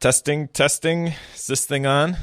Testing. Is this thing on?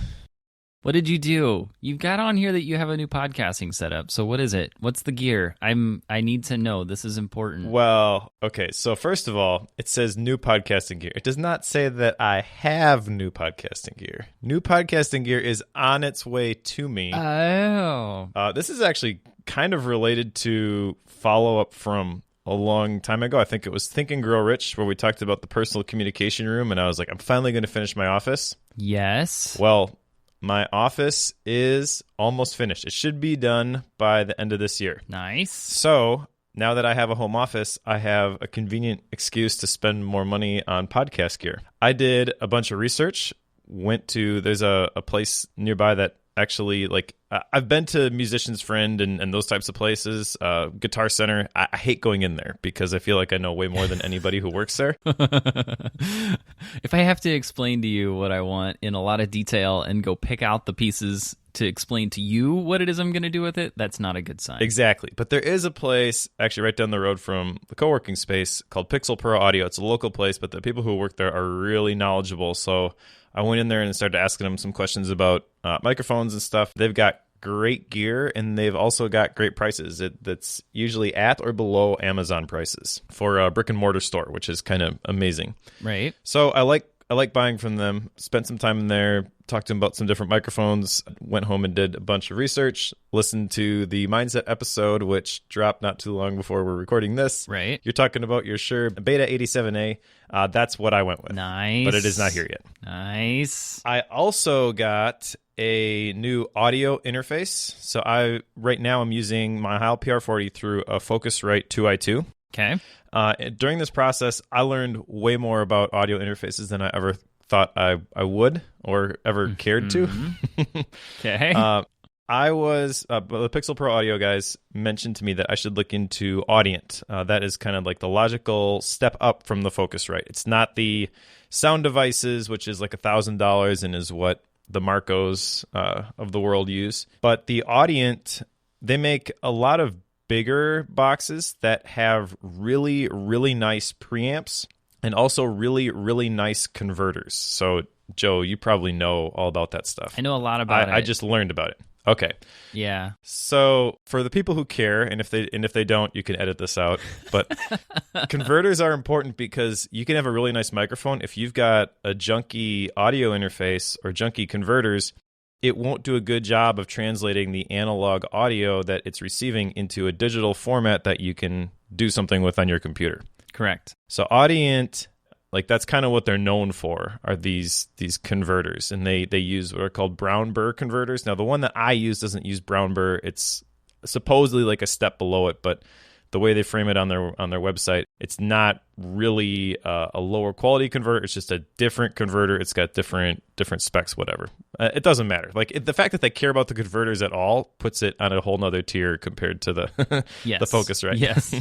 What did you do? You've got on here that you have a new podcasting setup. So what is it? What's the gear? I need to know. This is important. Well, okay. So first of all, it says new podcasting gear. It does not say that I have new podcasting gear. New podcasting gear is on its way to me. Oh. This is actually kind of related to follow-up from a long time ago. I think it was Think and Grow Rich, where we talked about the personal communication room, and I was like, I'm finally going to finish my office. Yes. Well, my office is almost finished. It should be done by the end of this year. Nice. So now that I have a home office, I have a convenient excuse to spend more money on podcast gear. I did a bunch of research. There's a place nearby that actually, like, I've been to Musician's Friend and those types of places, Guitar Center. I hate going in there because I feel like I know way more than anybody who works there. If I have to explain to you what I want in a lot of detail and go pick out the pieces to explain to you what it is I'm going to do with it, that's not a good sign. Exactly. But there is a place actually right down the road from the co-working space called Pixel Pro Audio. It's a local place, but the people who work there are really knowledgeable. So I went in there and started asking them some questions about microphones and stuff. They've got great gear, and they've also got great prices. That's usually at or below Amazon prices for a brick and mortar store, which is kind of amazing. Right. So I like buying from them. Spent some time in there, talked to them about some different microphones, went home and did a bunch of research, listened to the Mindset episode, which dropped not too long before we're recording this. Right. You're talking about your Shure Beta 87A. That's what I went with. Nice. But it is not here yet. Nice. I also got a new audio interface. So right now I'm using my Heil PR40 through a Focusrite 2i2. Okay. During this process, I learned way more about audio interfaces than I ever thought I would or ever cared to. Okay. The Pixel Pro Audio guys mentioned to me that I should look into Audient. That is kind of like the logical step up from the Focusrite. It's not the sound devices, which is like $1,000 and is what the Marcos of the world use. But the Audient, they make a lot of bigger boxes that have really, really nice preamps and also really, really nice converters. So, Joe, you probably know all about that stuff. I know a lot about it. I just learned about it. Okay. Yeah. So for the people who care, and if they don't, you can edit this out. But converters are important because you can have a really nice microphone. If you've got a junky audio interface or junky converters, it won't do a good job of translating the analog audio that it's receiving into a digital format that you can do something with on your computer. Correct. So Audient, like, that's kind of what they're known for, are these converters, and they use what are called brown burr converters. Now, the one that I use doesn't use brown burr. It's supposedly like a step below it, but the way they frame it on their website, it's not really a lower quality converter. It's just a different converter. It's got different specs, whatever. It doesn't matter. Like, the fact that they care about the converters at all puts it on a whole nother tier compared to the yes. the Focusrite. Yes.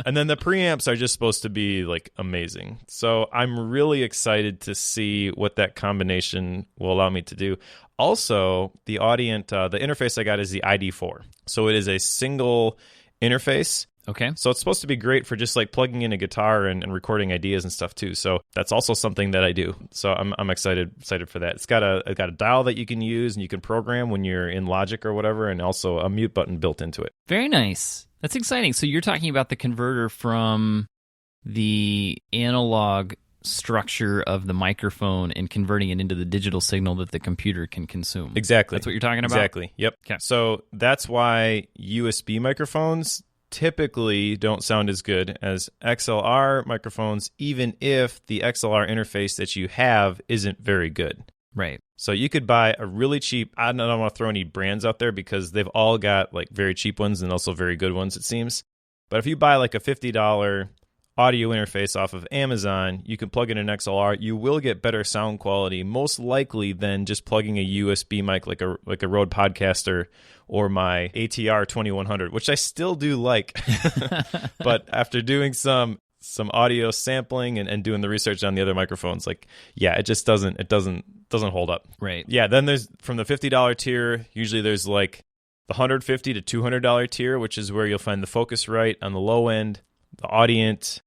And then the preamps are just supposed to be like amazing. So I'm really excited to see what that combination will allow me to do. Also, the Audient, the interface I got is the ID4. So it is a single interface. Okay. So it's supposed to be great for just like plugging in a guitar and recording ideas and stuff too. So that's also something that I do. So I'm excited for that. It's got a dial that you can use and you can program when you're in Logic or whatever, and also a mute button built into it. Very nice. That's exciting. So you're talking about the converter from the analog structure of the microphone and converting it into the digital signal that the computer can consume. Exactly. That's what you're talking about? Exactly. Yep. Okay. So that's why USB microphones typically don't sound as good as XLR microphones, even if the XLR interface that you have isn't very good. Right. So you could buy a really cheap, I don't want to throw any brands out there because they've all got like very cheap ones and also very good ones, it seems. But if you buy like a $50 audio interface off of Amazon, you can plug in an XLR. You will get better sound quality, most likely, than just plugging a USB mic like a Rode Podcaster or my ATR 2100, which I still do like. But after doing some audio sampling and doing the research on the other microphones, like, yeah, it just doesn't hold up. Right. Yeah, then there's from the $50 tier, usually there's like the $150 to $200 tier, which is where you'll find the Focusrite on the low end, the Audient,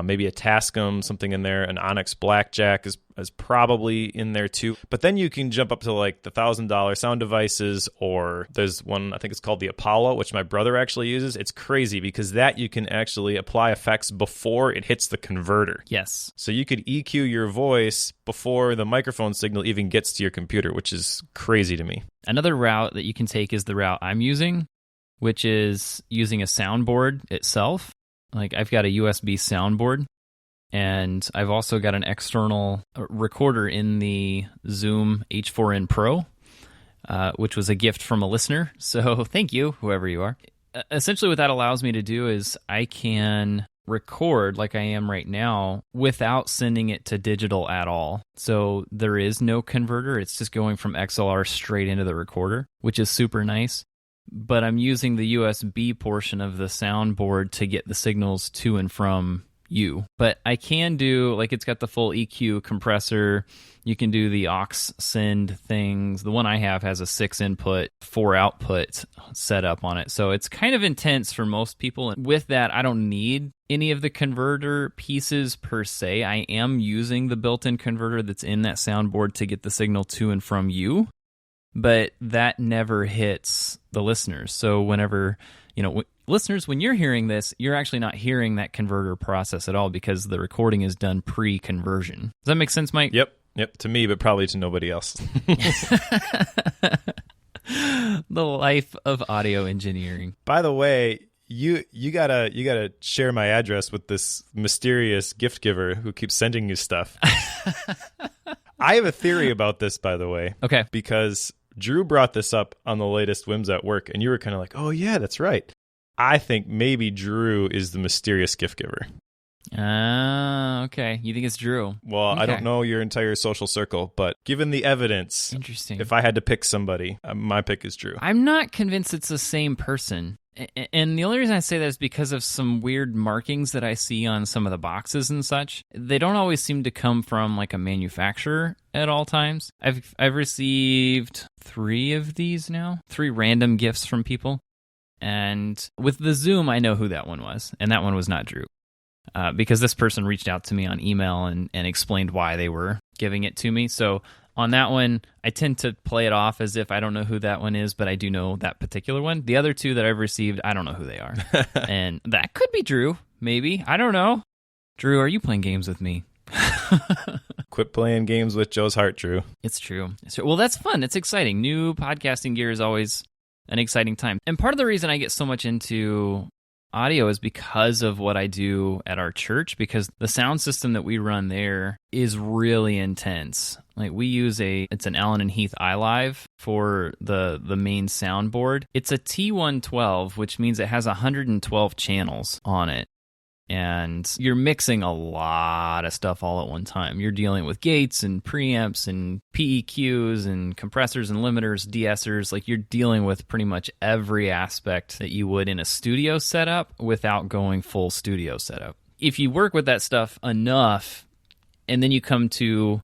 maybe a Tascam, something in there. An Onyx Blackjack is probably in there too. But then you can jump up to like the $1,000 sound devices, or there's one, I think it's called the Apollo, which my brother actually uses. It's crazy because that you can actually apply effects before it hits the converter. Yes. So you could EQ your voice before the microphone signal even gets to your computer, which is crazy to me. Another route that you can take is the route I'm using, which is using a soundboard itself. Like I've got a USB soundboard, and I've also got an external recorder in the Zoom H4n Pro, which was a gift from a listener. So thank you, whoever you are. Essentially what that allows me to do is I can record like I am right now without sending it to digital at all. So there is no converter. It's just going from XLR straight into the recorder, which is super nice. But I'm using the USB portion of the soundboard to get the signals to and from you. But I can do, like, it's got the full EQ compressor. You can do the aux send things. The one I have has a 6 input, 4 output setup on it. So it's kind of intense for most people. And with that, I don't need any of the converter pieces per se. I am using the built-in converter that's in that soundboard to get the signal to and from you. But that never hits the listeners. So whenever, listeners, when you're hearing this, you're actually not hearing that converter process at all because the recording is done pre-conversion. Does that make sense, Mike? Yep, to me, but probably to nobody else. The life of audio engineering. By the way, you gotta share my address with this mysterious gift giver who keeps sending you stuff. I have a theory about this, by the way. Okay. Because Drew brought this up on the latest Whims at Work, and you were kind of like, oh, yeah, that's right. I think maybe Drew is the mysterious gift giver. Okay. You think it's Drew? Well, okay. I don't know your entire social circle, but given the evidence, interesting. If I had to pick somebody, my pick is Drew. I'm not convinced it's the same person. And the only reason I say that is because of some weird markings that I see on some of the boxes and such. They don't always seem to come from like a manufacturer at all times. I've received 3 of these now, 3 random gifts from people. And with the Zoom, I know who that one was, and that one was not Drew. Because this person reached out to me on email and explained why they were giving it to me. So on that one, I tend to play it off as if I don't know who that one is, but I do know that particular one. The other 2 that I've received, I don't know who they are. And that could be Drew, maybe. I don't know. Drew, are you playing games with me? Quit playing games with Joe's heart, Drew. It's true. Well, that's fun. It's exciting. New podcasting gear is always an exciting time. And part of the reason I get so much into audio is because of what I do at our church, because the sound system that we run there is really intense. Like we use it's an Allen & Heath iLive for the main soundboard. It's a T112, which means it has 112 channels on it. And you're mixing a lot of stuff all at one time. You're dealing with gates and preamps and PEQs and compressors and limiters, de-essers. Like you're dealing with pretty much every aspect that you would in a studio setup without going full studio setup. If you work with that stuff enough, and then you come to,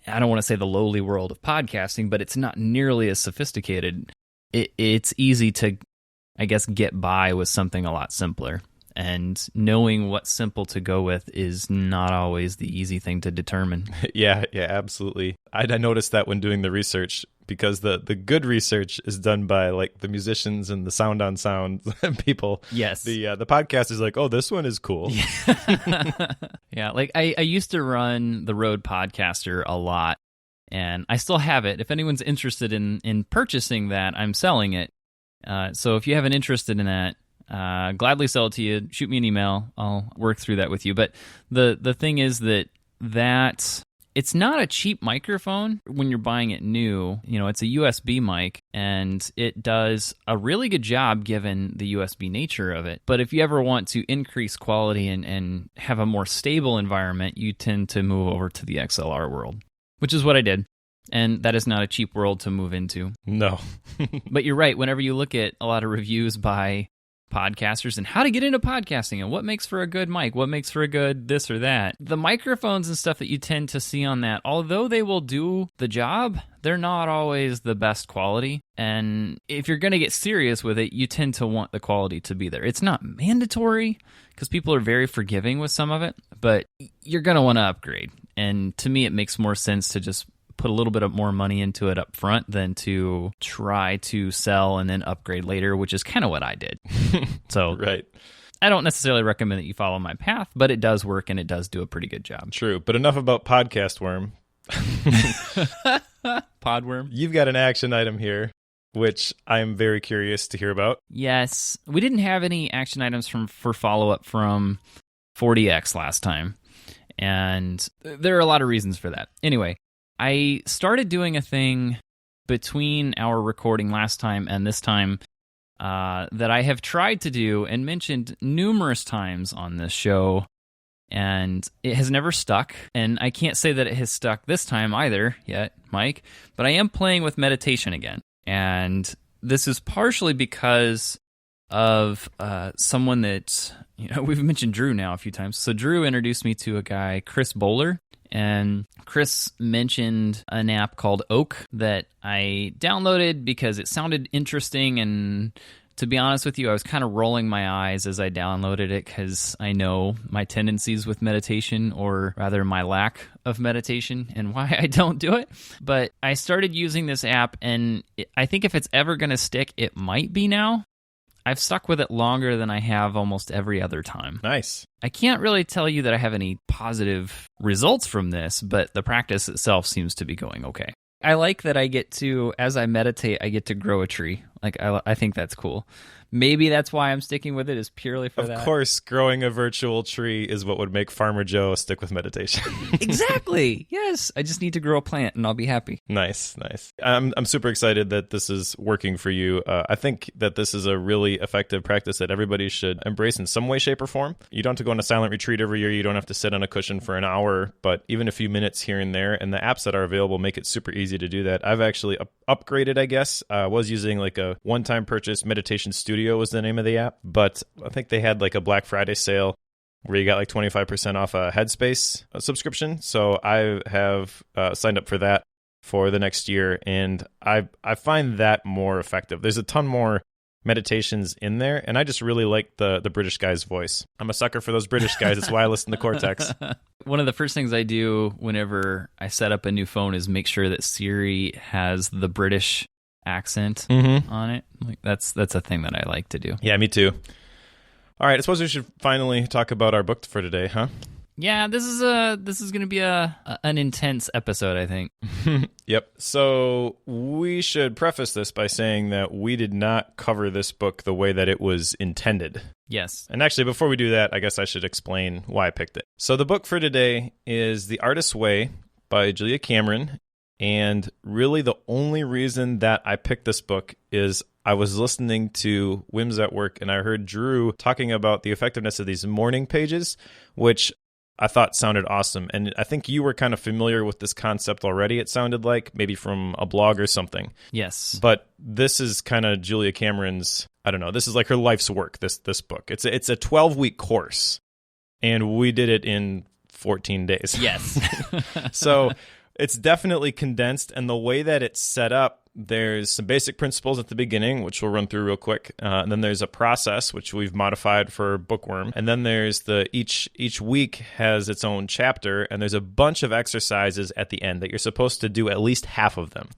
I don't want to say the lowly world of podcasting, but it's not nearly as sophisticated. It's easy to, I guess, get by with something a lot simpler. And knowing what simple to go with is not always the easy thing to determine. Yeah, absolutely. I noticed that when doing the research, because the good research is done by like the musicians and the sound on sound people. Yes. The podcast is like, oh, this one is cool. Yeah, like I used to run the Rode Podcaster a lot, and I still have it. If anyone's interested in purchasing that, I'm selling it. So if you have an interest in that, gladly sell it to you. Shoot me an email. I'll work through that with you. But the thing is that it's not a cheap microphone when you're buying it new. It's a USB mic, and it does a really good job given the USB nature of it. But if you ever want to increase quality and have a more stable environment, you tend to move over to the XLR world, which is what I did. And that is not a cheap world to move into. No. But you're right. Whenever you look at a lot of reviews by podcasters and how to get into podcasting and what makes for a good mic, what makes for a good this or that. The microphones and stuff that you tend to see on that, although they will do the job, they're not always the best quality. And if you're going to get serious with it, you tend to want the quality to be there. It's not mandatory because people are very forgiving with some of it, but you're going to want to upgrade. And to me, it makes more sense to just put a little bit of more money into it up front than to try to sell and then upgrade later, which is kind of what I did. So right. I don't necessarily recommend that you follow my path, but it does work and it does do a pretty good job. True, but enough about Podcast Worm. Podworm. You've got an action item here, which I'm very curious to hear about. Yes. We didn't have any action items for follow-up from 40X last time, and there are a lot of reasons for that. Anyway, I started doing a thing between our recording last time and this time that I have tried to do and mentioned numerous times on this show, and it has never stuck. And I can't say that it has stuck this time either yet, Mike, but I am playing with meditation again. And this is partially because of someone that, we've mentioned Drew now a few times. So Drew introduced me to a guy, Chris Bowler. And Chris mentioned an app called Oak that I downloaded because it sounded interesting. And to be honest with you, I was kind of rolling my eyes as I downloaded it because I know my tendencies with meditation, or rather my lack of meditation, and why I don't do it. But I started using this app, and I think if it's ever going to stick, it might be now. I've stuck with it longer than I have almost every other time. Nice. I can't really tell you that I have any positive results from this, but the practice itself seems to be going okay. I like that I get to, as I meditate, I get to grow a tree. I think that's cool. Maybe that's why I'm sticking with it, is purely for that. Of course, growing a virtual tree is what would make Farmer Joe stick with meditation. Exactly. Yes. I just need to grow a plant and I'll be happy. Nice. I'm super excited that this is working for you. I think that this is a really effective practice that everybody should embrace in some way, shape, or form. You don't have to go on a silent retreat every year. You don't have to sit on a cushion for an hour, but even a few minutes here and there. And the apps that are available make it super easy to do that. I've actually upgraded, I guess. I was using like a one-time purchase. Meditation Studio was the name of the app, but I think they had like a Black Friday sale where you got like 25% off a Headspace subscription. So I have signed up for that for the next year, and I find that more effective. There's a ton more meditations in there, and I just really like the British guy's voice. I'm a sucker for those British guys. That's why I listen to Cortex. One of the first things I do whenever I set up a new phone is make sure that Siri has the British accent on it. Like that's a thing that I like to do. Yeah, me too. All right, I suppose we should finally talk about our book for today, huh? Yeah, this is going to be an intense episode, I think. Yep. So we should preface this by saying that we did not cover this book the way that it was intended. Yes. And actually, before we do that, I guess I should explain why I picked it. So the book for today is The Artist's Way by Julia Cameron. And really the only reason that I picked this book is I was listening to Whims at Work, and I heard Drew talking about the effectiveness of these morning pages, which I thought sounded awesome. And I think you were kind of familiar with this concept already, it sounded like, maybe from a blog or something. Yes. But this is kind of Julia Cameron's, I don't know, this is like her life's work, this book. It's a 12-week course, and we did it in 14 days. Yes. So it's definitely condensed, and the way that it's set up, there's some basic principles at the beginning, which we'll run through real quick. And then there's a process, which we've modified for Bookworm. And then there's each week has its own chapter, and there's a bunch of exercises at the end that you're supposed to do at least half of them.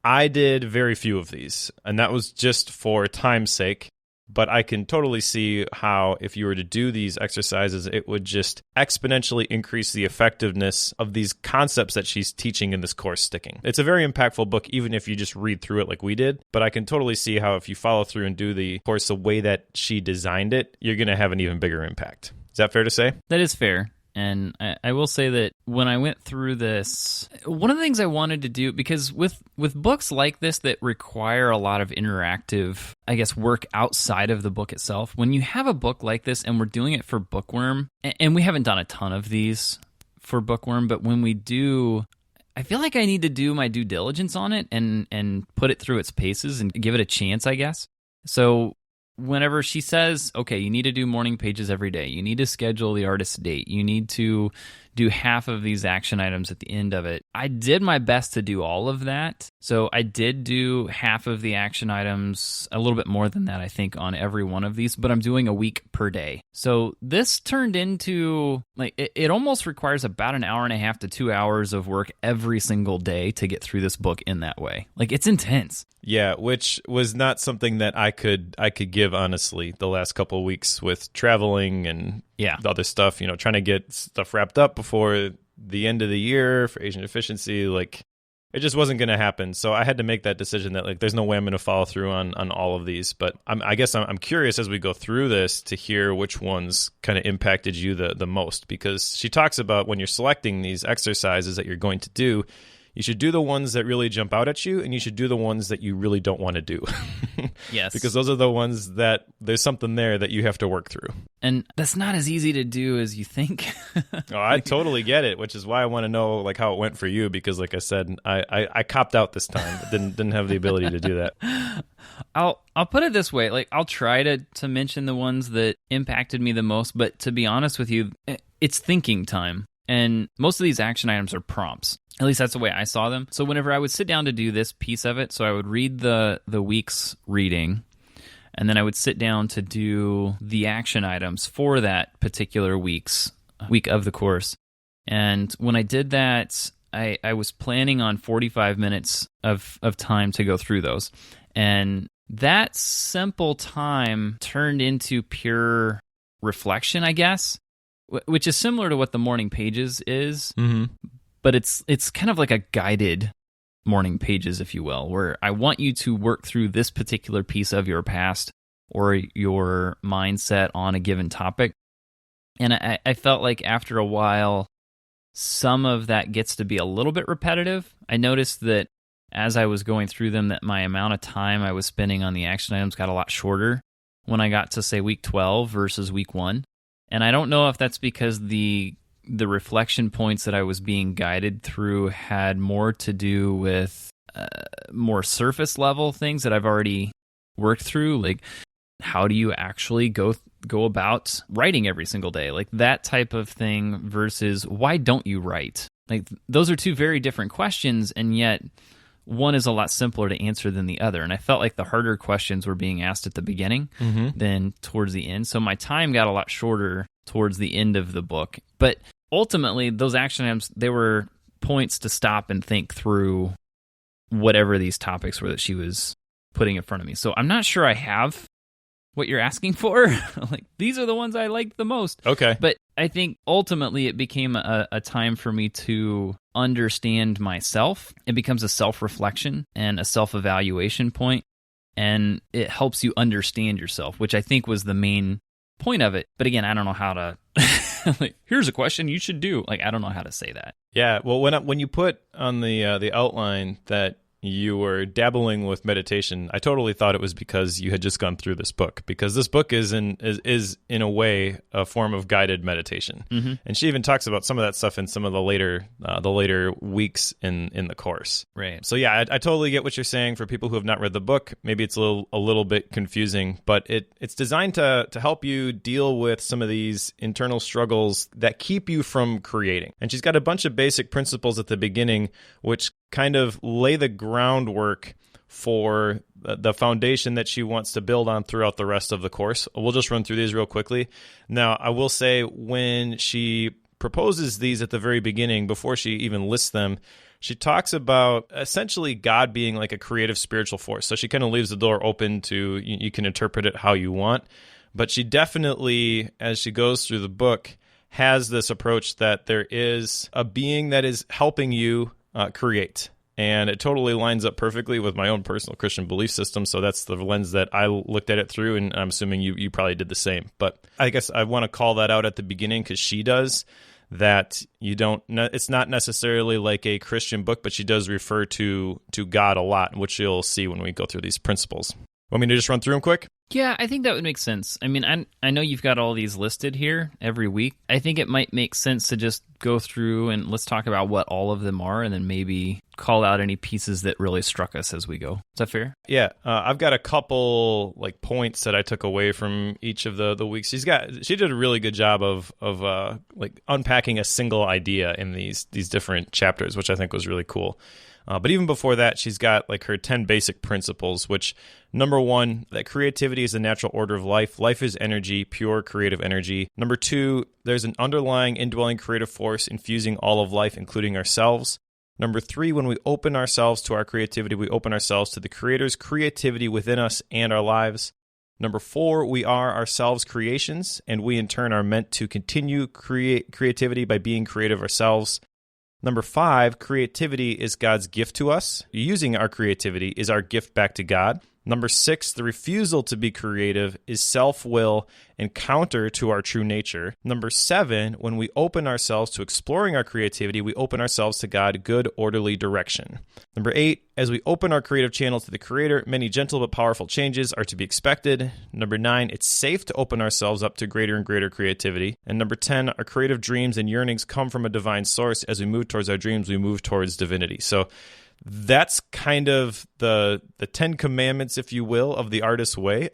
I did very few of these, and that was just for time's sake. But I can totally see how if you were to do these exercises, it would just exponentially increase the effectiveness of these concepts that she's teaching in this course sticking. It's a very impactful book, even if you just read through it like we did. But I can totally see how if you follow through and do the course the way that she designed it, you're going to have an even bigger impact. Is that fair to say? That is fair. And I will say that when I went through this, one of the things I wanted to do, because with books like this that require a lot of interactive, I guess, work outside of the book itself, when you have a book like this, and we're doing it for Bookworm, and we haven't done a ton of these for Bookworm, but when we do, I feel like I need to do my due diligence on it and put it through its paces and give it a chance, I guess. So whenever she says, okay, you need to do morning pages every day, you need to schedule the artist's date, you need to do half of these action items at the end of it. I did my best to do all of that. So I did do half of the action items, a little bit more than that, I think, on every one of these, but I'm doing a week per day. So this turned into, like, it almost requires about an hour and a half to 2 hours of work every single day to get through this book in that way. Like, it's intense. Yeah, which was not something that I could give, honestly, the last couple of weeks with traveling and the other stuff, trying to get stuff wrapped up before the end of the year for Asian efficiency. Like, it just wasn't going to happen. So I had to make that decision that, like, there's no way I'm going to follow through on all of these. But I guess I'm curious as we go through this to hear which ones kind of impacted you the most, because she talks about when you're selecting these exercises that you're going to do, you should do the ones that really jump out at you, and you should do the ones that you really don't want to do. Yes. Because those are the ones that there's something there that you have to work through. And that's not as easy to do as you think. Oh, I totally get it, which is why I want to know, like, how it went for you, because, like I said, I copped out this time. Didn't have the ability to do that. I'll put it this way, like, I'll try to mention the ones that impacted me the most, but to be honest with you, it's thinking time. And most of these action items are prompts. At least that's the way I saw them. So whenever I would sit down to do this piece of it, so I would read the week's reading, and then I would sit down to do the action items for that particular week of the course. And when I did that, I was planning on 45 minutes of time to go through those. And that simple time turned into pure reflection, I guess, which is similar to what the morning pages is. Mm-hmm. But it's kind of like a guided morning pages, if you will, where I want you to work through this particular piece of your past or your mindset on a given topic. And I felt like after a while, some of that gets to be a little bit repetitive. I noticed that as I was going through them, that my amount of time I was spending on the action items got a lot shorter when I got to, say, week 12 versus week 1. And I don't know if that's because the reflection points that I was being guided through had more to do with more surface level things that I've already worked through, like how do you actually go about writing every single day, like that type of thing, versus why don't you write? Like, those are two very different questions, and yet one is a lot simpler to answer than the other. And I felt like the harder questions were being asked at the beginning than towards the end. So my time got a lot shorter towards the end of the book. But ultimately, those action items, they were points to stop and think through whatever these topics were that she was putting in front of me. So I'm not sure I have what you're asking for. Like, these are the ones I liked the most. Okay. But I think ultimately it became a time for me to understand myself. It becomes a self-reflection and a self-evaluation point, and it helps you understand yourself, which I think was the main point of it. But again, I don't know how to like, here's a question you should do. Like, I don't know how to say that. Yeah, well, when you put on the outline that you were dabbling with meditation, I totally thought it was because you had just gone through this book, because this book is in a way a form of guided meditation. Mm-hmm. And she even talks about some of that stuff in some of the later weeks in the course. Right. So yeah, I totally get what you're saying. For people who have not read the book, maybe it's a little bit confusing, but it's designed to help you deal with some of these internal struggles that keep you from creating. And she's got a bunch of basic principles at the beginning, which kind of lay the groundwork for the foundation that she wants to build on throughout the rest of the course. We'll just run through these real quickly. Now, I will say, when she proposes these at the very beginning, before she even lists them, she talks about essentially God being like a creative spiritual force. So she kind of leaves the door open to, you can interpret it how you want. But she definitely, as she goes through the book, has this approach that there is a being that is helping you create. And it totally lines up perfectly with my own personal Christian belief system. So that's the lens that I looked at it through, and I'm assuming you probably did the same. But I guess I want to call that out at the beginning, because she does, that it's not necessarily like a Christian book, but she does refer to God a lot, which you'll see when we go through these principles. Want me to just run through them quick? Yeah, I think that would make sense. I mean, I know you've got all these listed here every week. I think it might make sense to just go through and let's talk about what all of them are and then maybe call out any pieces that really struck us as we go. Is that fair? Yeah, I've got a couple like points that I took away from each of the weeks. She did a really good job of like unpacking a single idea in these different chapters, which I think was really cool. But even before that, she's got like her 10 basic principles, which number 1, that creativity is the natural order of life. Life is energy, pure creative energy. Number 2, there's an underlying indwelling creative force infusing all of life, including ourselves. Number 3, when we open ourselves to our creativity, we open ourselves to the Creator's creativity within us and our lives. Number 4, we are ourselves creations, and we in turn are meant to continue creativity by being creative ourselves. Number 5, creativity is God's gift to us. Using our creativity is our gift back to God. Number 6, the refusal to be creative is self-will and counter to our true nature. Number 7, when we open ourselves to exploring our creativity, we open ourselves to God, good, orderly direction. Number 8, as we open our creative channel to the Creator, many gentle but powerful changes are to be expected. Number 9, it's safe to open ourselves up to greater and greater creativity. And number 10, our creative dreams and yearnings come from a divine source. As we move towards our dreams, we move towards divinity. So that's kind of the 10 commandments, if you will, of the artist's way.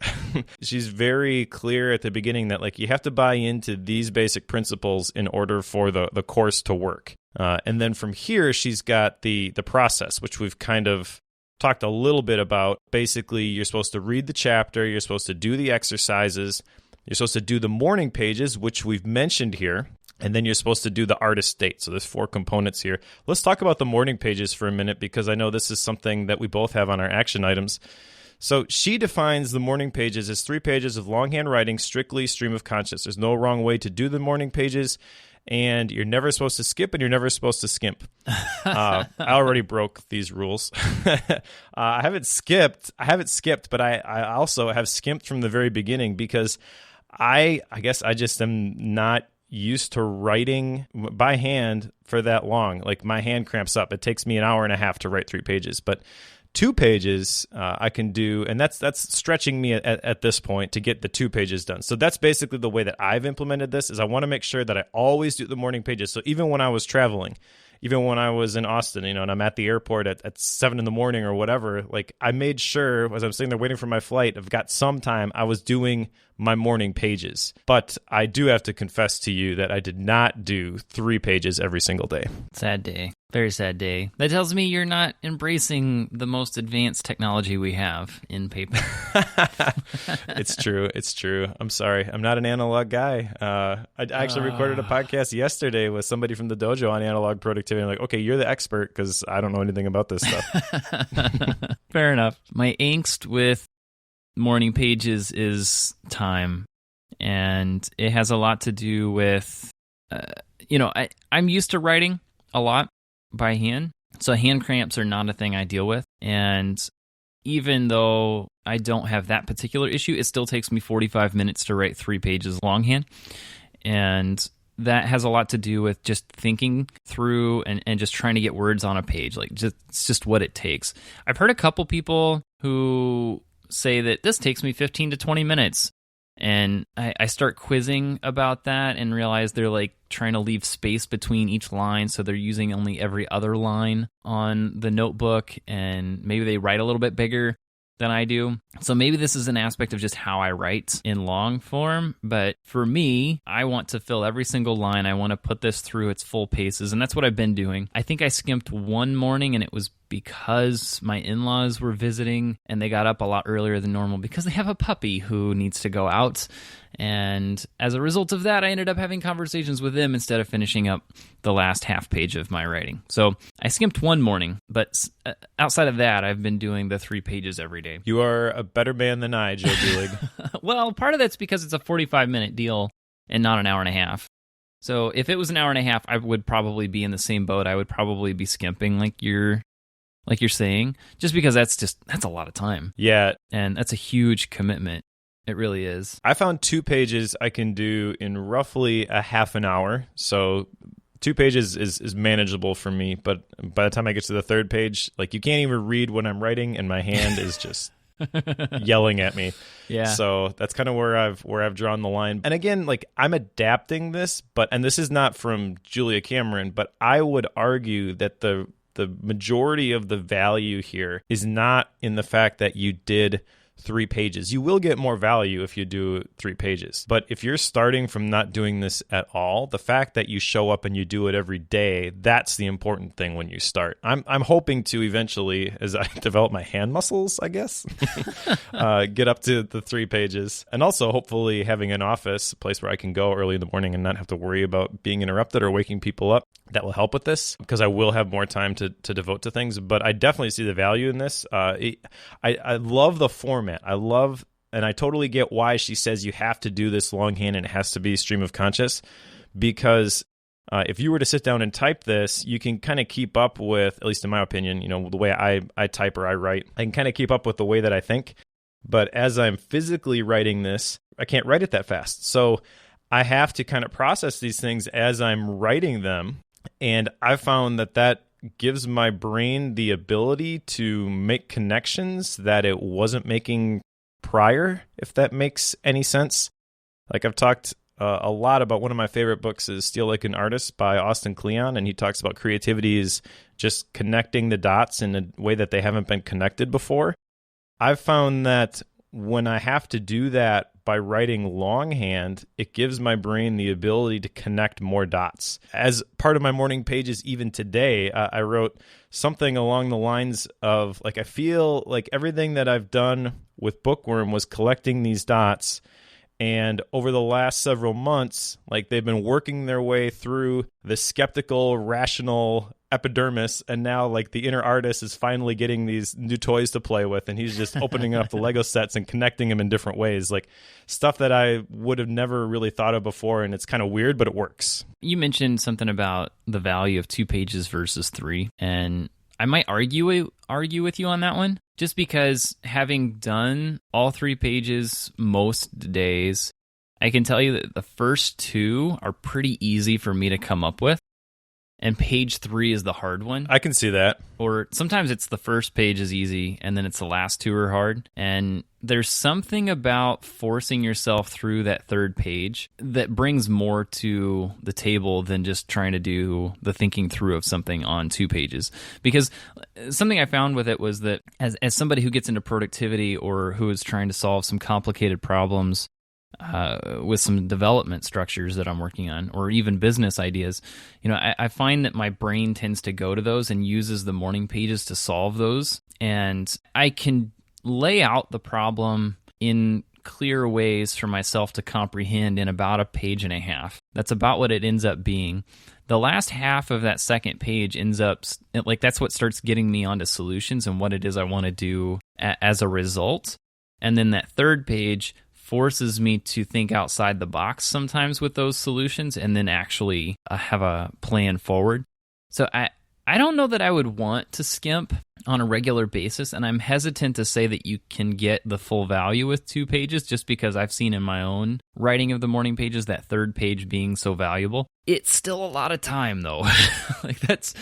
She's very clear at the beginning that like you have to buy into these basic principles in order for the course to work. And then from here, she's got the process, which we've kind of talked a little bit about. Basically, you're supposed to read the chapter, you're supposed to do the exercises, you're supposed to do the morning pages, which we've mentioned here. And then you're supposed to do the artist state. So there's 4 components here. Let's talk about the morning pages for a minute because I know this is something that we both have on our action items. So she defines the morning pages as 3 pages of longhand writing, strictly stream of conscious. There's no wrong way to do the morning pages, and you're never supposed to skip and you're never supposed to skimp. I already broke these rules. I haven't skipped, but I also have skimped from the very beginning because I guess I just am not used to writing by hand for that long. Like my hand cramps up. It takes me an hour and a half to write 3 pages, but 2 pages I can do, and that's stretching me at this point to get the 2 pages done. So that's basically the way that I've implemented this. Is I want to make sure that I always do the morning pages. So even when I was traveling, even when I was in Austin, and I'm at the airport at 7 in the morning or whatever, like I made sure as I'm sitting there waiting for my flight, I've got some time, I was doing my morning pages. But I do have to confess to you that I did not do 3 pages every single day. Sad day. Very sad day. That tells me you're not embracing the most advanced technology we have in paper. It's true. I'm sorry. I'm not an analog guy. I actually recorded a podcast yesterday with somebody from the dojo on analog productivity. I'm like, okay, you're the expert because I don't know anything about this stuff. Fair enough. My angst with morning pages is time. And it has a lot to do with, I'm used to writing a lot by hand. So hand cramps are not a thing I deal with. And even though I don't have that particular issue, it still takes me 45 minutes to write 3 pages longhand. And that has a lot to do with just thinking through and just trying to get words on a page. Like it's just what it takes. I've heard a couple people who say that this takes me 15 to 20 minutes. And I start quizzing about that and realize they're like trying to leave space between each line. So they're using only every other line on the notebook, and maybe they write a little bit bigger than I do. So maybe this is an aspect of just how I write in long form. But for me, I want to fill every single line. I want to put this through its full paces. And that's what I've been doing. I think I skimped one morning, and it was because my in-laws were visiting and they got up a lot earlier than normal because they have a puppy who needs to go out. And as a result of that, I ended up having conversations with them instead of finishing up the last half page of my writing. So I skimped one morning, but outside of that, I've been doing the 3 pages every day. You are a better man than I, Joe Dulig. Well, part of that's because it's a 45-minute deal and not an hour and a half. So if it was an hour and a half, I would probably be in the same boat. I would probably be skimping like you're saying, just because that's a lot of time. Yeah. And that's a huge commitment. It really is. I found 2 pages I can do in roughly a half an hour. So 2 pages is manageable for me. But by the time I get to the 3rd page, like you can't even read what I'm writing, and my hand is just yelling at me. Yeah. So that's kind of where I've drawn the line. And again, like I'm adapting this, and this is not from Julia Cameron, but I would argue that the majority of the value here is not in the fact that you did 3 pages. You will get more value if you do 3 pages. But if you're starting from not doing this at all, the fact that you show up and you do it every day, that's the important thing when you start. I'm hoping to eventually, as I develop my hand muscles, I guess, get up to the 3 pages. And also hopefully having an office, a place where I can go early in the morning and not have to worry about being interrupted or waking people up. That will help with this because I will have more time to devote to things. But I definitely see the value in this. I love the format. I love, and I totally get why she says you have to do this longhand and it has to be stream of conscious, because if you were to sit down and type this, you can kind of keep up with, at least in my opinion, the way I type or I write, I can kind of keep up with the way that I think. But as I'm physically writing this, I can't write it that fast. So I have to kind of process these things as I'm writing them. And I found that gives my brain the ability to make connections that it wasn't making prior, if that makes any sense. Like I've talked a lot about, one of my favorite books is Steal Like an Artist by Austin Kleon, and he talks about creativity is just connecting the dots in a way that they haven't been connected before. I've found that when I have to do that by writing longhand, it gives my brain the ability to connect more dots. As part of my morning pages, even today, I wrote something along the lines of, like, I feel like everything that I've done with Bookworm was collecting these dots. And over the last several months, like, they've been working their way through the skeptical, rational epidermis, and now, like, the inner artist is finally getting these new toys to play with, and he's just opening up the Lego sets and connecting them in different ways, like stuff that I would have never really thought of before, and it's kind of weird, but it works. You mentioned something about the value of 2 pages versus 3, and I might argue with you on that one, just because having done all 3 pages most days, I can tell you that the first 2 are pretty easy for me to come up with. And page 3 is the hard one. I can see that. Or sometimes it's the first page is easy, and then it's the last 2 are hard. And there's something about forcing yourself through that 3rd page that brings more to the table than just trying to do the thinking through of something on 2 pages. Because something I found with it was that as somebody who gets into productivity or who is trying to solve some complicated problems, with some development structures that I'm working on, or even business ideas, I find that my brain tends to go to those and uses the morning pages to solve those. And I can lay out the problem in clear ways for myself to comprehend in about 1.5 pages. That's about what it ends up being. The last half of that 2nd page ends up, like, that's what starts getting me onto solutions and what it is I want to do as a result. And then that 3rd page forces me to think outside the box sometimes with those solutions and then actually have a plan forward. So I don't know that I would want to skimp on a regular basis, and I'm hesitant to say that you can get the full value with 2 pages just because I've seen in my own writing of the morning pages that 3rd page being so valuable. It's still a lot of time, though. Like that's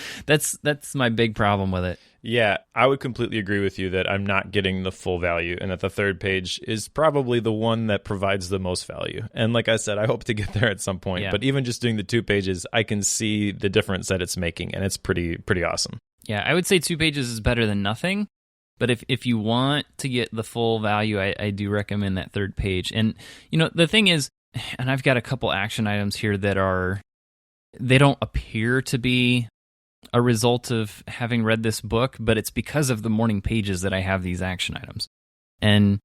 my big problem with it. Yeah, I would completely agree with you that I'm not getting the full value, and that the 3rd page is probably the one that provides the most value. And like I said, I hope to get there at some point. Yeah. But even just doing the 2 pages, I can see the difference that it's making, and it's pretty awesome. Yeah, I would say 2 pages is better than nothing. But if you want to get the full value, I do recommend that 3rd page. And, the thing is, and I've got a couple action items here that they don't appear to be a result of having read this book, but it's because of the morning pages that I have these action items. And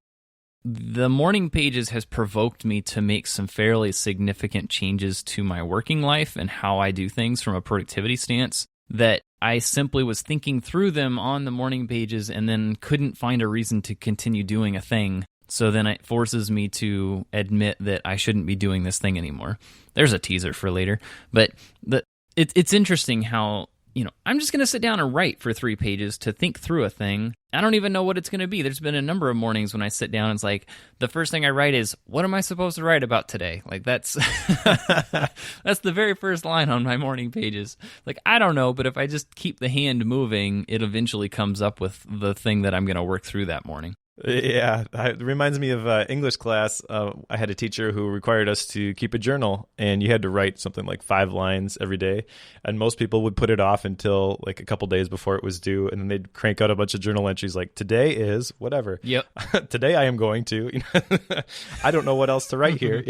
the morning pages has provoked me to make some fairly significant changes to my working life and how I do things from a productivity stance, that I simply was thinking through them on the morning pages and then couldn't find a reason to continue doing a thing. So then it forces me to admit that I shouldn't be doing this thing anymore. There's a teaser for later. But it's interesting how, I'm just going to sit down and write for 3 pages to think through a thing. I don't even know what it's going to be. There's been a number of mornings when I sit down and it's like, the first thing I write is, what am I supposed to write about today? Like, that's that's the very first line on my morning pages. Like, I don't know, but if I just keep the hand moving, it eventually comes up with the thing that I'm going to work through that morning. Yeah, it reminds me of English class. I had a teacher who required us to keep a journal, and you had to write something like 5 lines every day. And most people would put it off until like a couple days before it was due, and then they'd crank out a bunch of journal entries like, today is whatever. Yep. Today I am going to. I don't know what else to write here.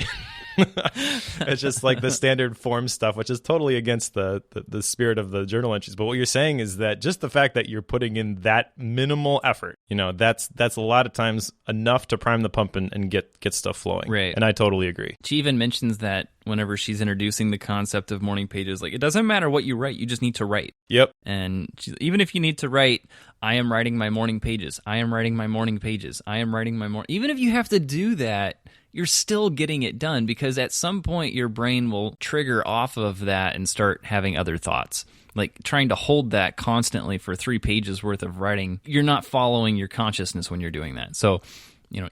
It's just like the standard form stuff, which is totally against the spirit of the journal entries. But what you're saying is that just the fact that you're putting in that minimal effort, that's a lot of times enough to prime the pump and get stuff flowing. Right. And I totally agree. She even mentions that whenever she's introducing the concept of morning pages, like, it doesn't matter what you write, you just need to write. Yep. And even if you need to write, I am writing my morning pages, I am writing my morning pages, I am writing my morning, even if you have to do that, you're still getting it done, because at some point your brain will trigger off of that and start having other thoughts. Like trying to hold that constantly for 3 pages worth of writing, you're not following your consciousness when you're doing that. So,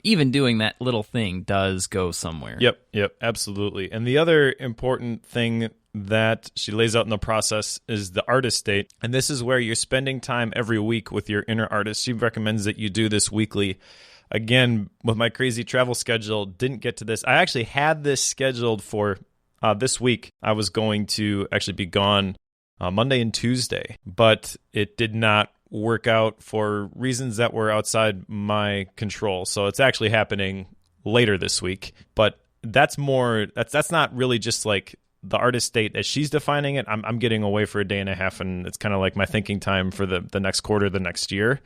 even doing that little thing does go somewhere. Yep, absolutely. And the other important thing that she lays out in the process is the artist state. And this is where you're spending time every week with your inner artist. She recommends that you do this weekly. Again, with my crazy travel schedule, didn't get to this. I actually had this scheduled for this week. I was going to actually be gone Monday and Tuesday, but it did not work out for reasons that were outside my control. So it's actually happening later this week. But that's not really just like the artist state as she's defining it. I'm getting away for a day and a half, and it's kind of like my thinking time for the next quarter, the next year.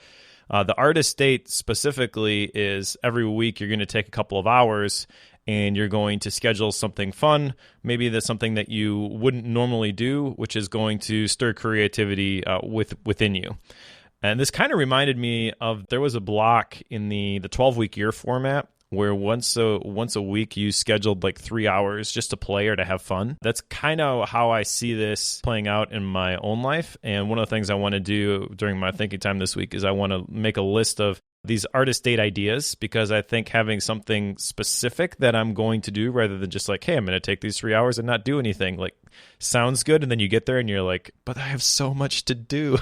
The artist state specifically is every week you're going to take a couple of hours and you're going to schedule something fun. Maybe that's something that you wouldn't normally do, which is going to stir creativity within you. And this kind of reminded me of, there was a block in the 12-week year format where once a week you scheduled like 3 hours just to play or to have fun. That's kind of how I see this playing out in my own life. And one of the things I want to do during my thinking time this week is I want to make a list of these artist date ideas, because I think having something specific that I'm going to do rather than just like, hey, I'm going to take these 3 hours and not do anything, like, sounds good. And then you get there and you're like, but I have so much to do.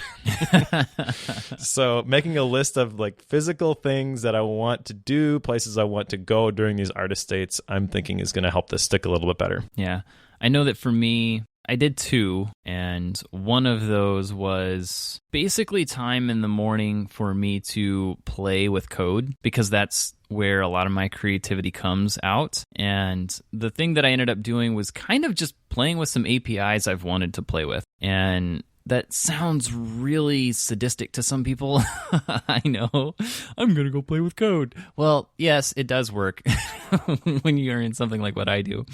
So making a list of like physical things that I want to do, places I want to go during these artist dates, I'm thinking is going to help this stick a little bit better. Yeah. I know that for me, I did 2, and one of those was basically time in the morning for me to play with code, because that's where a lot of my creativity comes out. And the thing that I ended up doing was kind of just playing with some APIs I've wanted to play with. And that sounds really sadistic to some people. I know. I'm going to go play with code. Well, yes, it does work when you're in something like what I do.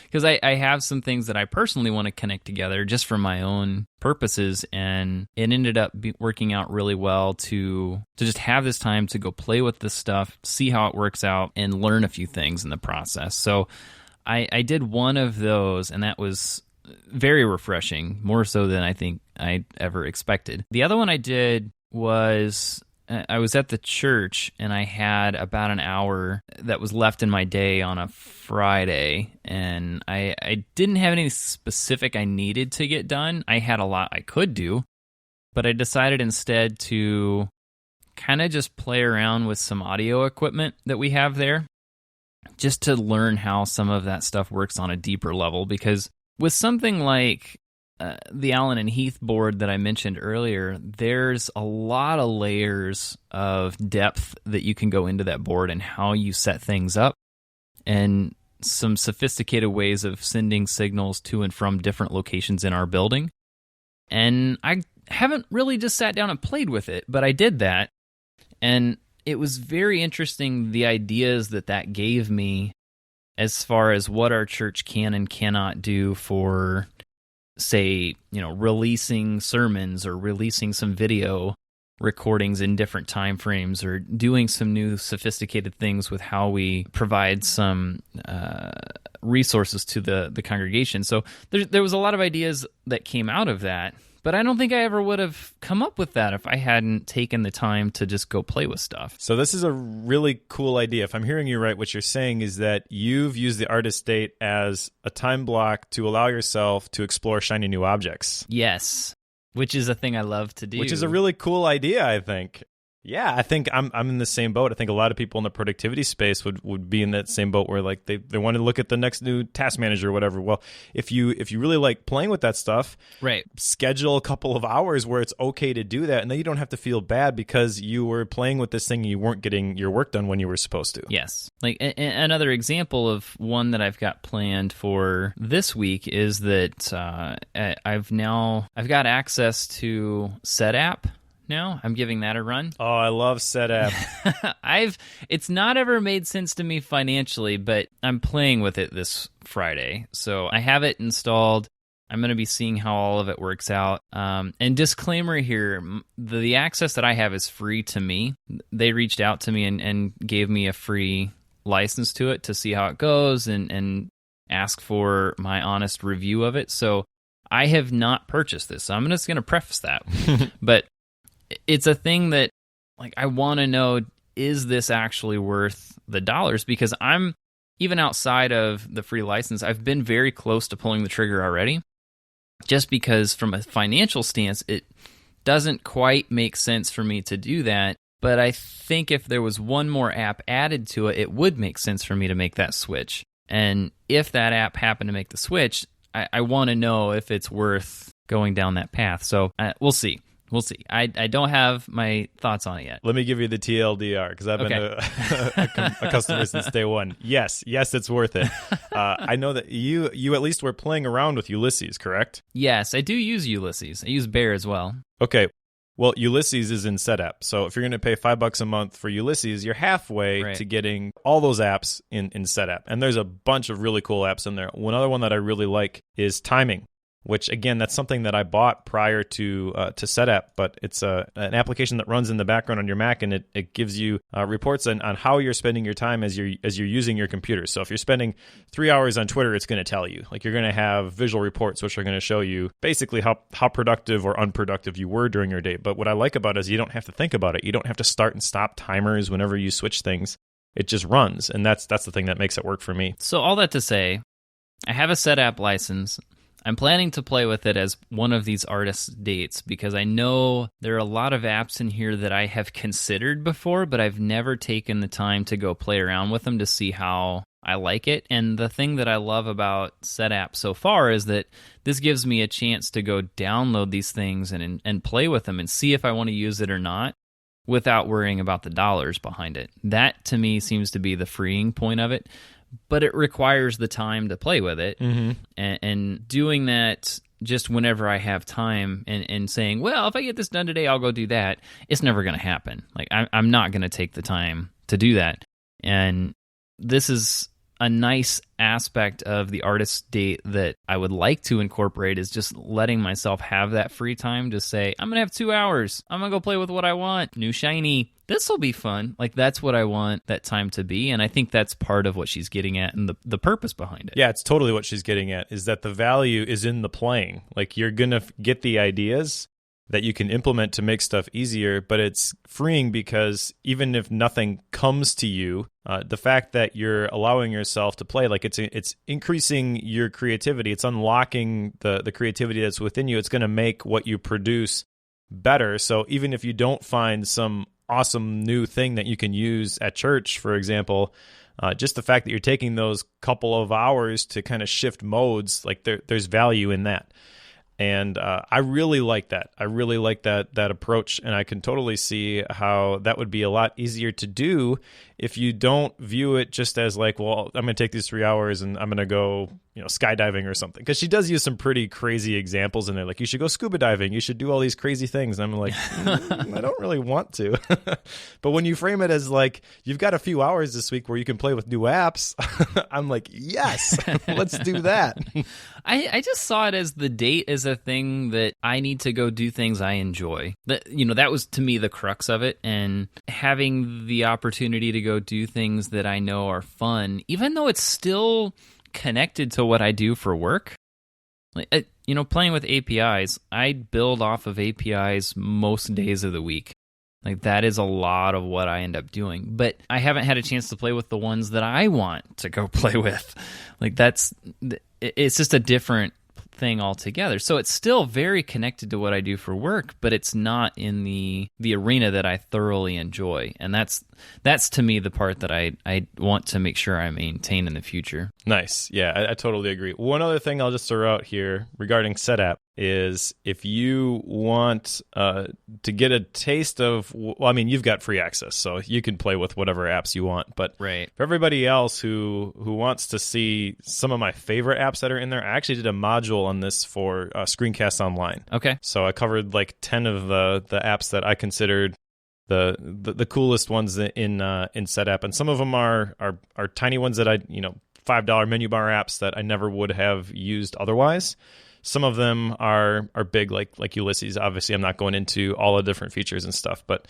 Because I have some things that I personally want to connect together just for my own purposes, and it ended up working out really well to just have this time to go play with this stuff, see how it works out, and learn a few things in the process. So I did one of those, and that was very refreshing, more so than I think I ever expected. The other one I did was, I was at the church and I had about an hour that was left in my day on a Friday, and I didn't have anything specific I needed to get done. I had a lot I could do, but I decided instead to kind of just play around with some audio equipment that we have there, just to learn how some of that stuff works on a deeper level. Because with something like the Allen and Heath board that I mentioned earlier, there's a lot of layers of depth that you can go into that board and how you set things up, and some sophisticated ways of sending signals to and from different locations in our building. And I haven't really just sat down and played with it, but I did that. And it was very interesting, the ideas that gave me as far as what our church can and cannot do for, say, releasing sermons or releasing some video recordings in different time frames, or doing some new sophisticated things with how we provide some resources to the congregation. So there was a lot of ideas that came out of that, but I don't think I ever would have come up with that if I hadn't taken the time to just go play with stuff. So this is a really cool idea. If I'm hearing you right, what you're saying is that you've used the artist state as a time block to allow yourself to explore shiny new objects. Yes, which is a thing I love to do. Which is a really cool idea, I think. Yeah, I think I'm in the same boat. I think a lot of people in the productivity space would be in that same boat where like they want to look at the next new task manager or whatever. Well, if you really like playing with that stuff, right, schedule a couple of hours where it's okay to do that, and then you don't have to feel bad because you were playing with this thing and you weren't getting your work done when you were supposed to. Yes. Like another example of one that I've got planned for this week is that I've got access to SetApp. Now I'm giving that a run. Oh, I love SetApp. It's not ever made sense to me financially, but I'm playing with it this Friday. So I have it installed. I'm going to be seeing how all of it works out. And disclaimer here, the access that I have is free to me. They reached out to me and gave me a free license to it to see how it goes and ask for my honest review of it. So I have not purchased this. So I'm just going to preface that. But it's a thing that, like, I want to know, is this actually worth the dollars? Because I'm, even outside of the free license, I've been very close to pulling the trigger already, just because from a financial stance, it doesn't quite make sense for me to do that. But I think if there was one more app added to it, it would make sense for me to make that switch. And if that app happened to make the switch, I want to know if it's worth going down that path. So we'll see. We'll see. I don't have my thoughts on it yet. Let me give you the TLDR, because I've been a customer since day one. Yes, it's worth it. I know that you at least were playing around with Ulysses, correct? Yes, I do use Ulysses. I use Bear as well. Okay. Well, Ulysses is in SetApp. So if you're going to pay $5 a month for Ulysses, you're halfway to getting all those apps in SetApp. And there's a bunch of really cool apps in there. Another one that I really like is timing, which, again, that's something that I bought prior to SetApp, but it's an application that runs in the background on your Mac, and it gives you reports on how you're spending your time as you're using your computer. So if you're spending 3 hours on Twitter, it's going to tell you. Like, you're going to have visual reports, which are going to show you basically how productive or unproductive you were during your day. But what I like about it is you don't have to think about it. You don't have to start and stop timers whenever you switch things. It just runs, and that's the thing that makes it work for me. So all that to say, I have a SetApp license. I'm planning to play with it as one of these artist dates because I know there are a lot of apps in here that I have considered before, but I've never taken the time to go play around with them to see how I like it. And the thing that I love about SetApp so far is that this gives me a chance to go download these things and play with them and see if I want to use it or not without worrying about the dollars behind it. That, to me, seems to be the freeing point of it. But it requires the time to play with it. Mm-hmm. And doing that just whenever I have time and saying, well, if I get this done today, I'll go do that, it's never going to happen. Like, I'm not going to take the time to do that. And this is a nice aspect of the artist date that I would like to incorporate, is just letting myself have that free time to say, I'm going to have 2 hours. I'm going to go play with what I want. New shiny. This will be fun. Like, that's what I want that time to be. And I think that's part of what she's getting at and the purpose behind it. Yeah, it's totally what she's getting at, is that the value is in the playing. Like, you're going to get the ideas that you can implement to make stuff easier, but it's freeing because even if nothing comes to you, the fact that you're allowing yourself to play, like, it's increasing your creativity. It's unlocking the creativity that's within you. It's going to make what you produce better. So even if you don't find some awesome new thing that you can use at church, for example, just the fact that you're taking those couple of hours to kind of shift modes, like there's value in that. And I really like that. I really like that approach, and I can totally see how that would be a lot easier to do if you don't view it just as like, well, I'm going to take these 3 hours and I'm going to go, skydiving or something. Because she does use some pretty crazy examples in there. Like, you should go scuba diving. You should do all these crazy things. And I'm like, I don't really want to. But when you frame it as like, you've got a few hours this week where you can play with new apps, I'm like, yes, let's do that. I just saw it as the date as a thing that I need to go do things I enjoy. That was, to me, the crux of it. And having the opportunity to go do things that I know are fun, even though it's still connected to what I do for work. Like, playing with APIs, I build off of APIs most days of the week. Like, that is a lot of what I end up doing. But I haven't had a chance to play with the ones that I want to go play with. Like, it's just a different thing altogether. So it's still very connected to what I do for work, but it's not in the arena that I thoroughly enjoy. And that's to me the part that I want to make sure I maintain in the future. Nice. Yeah, I totally agree. One other thing I'll just throw out here regarding SetApp is if you want to get a taste of, well, I mean, you've got free access, so you can play with whatever apps you want. But right. For everybody else who wants to see some of my favorite apps that are in there, I actually did a module on this for Screencast Online. Okay. So I covered like 10 of the apps that I considered the coolest ones in SetApp, and some of them are tiny ones that I $5 menu bar apps that I never would have used otherwise. Some of them are big, like Ulysses. Obviously, I'm not going into all the different features and stuff, but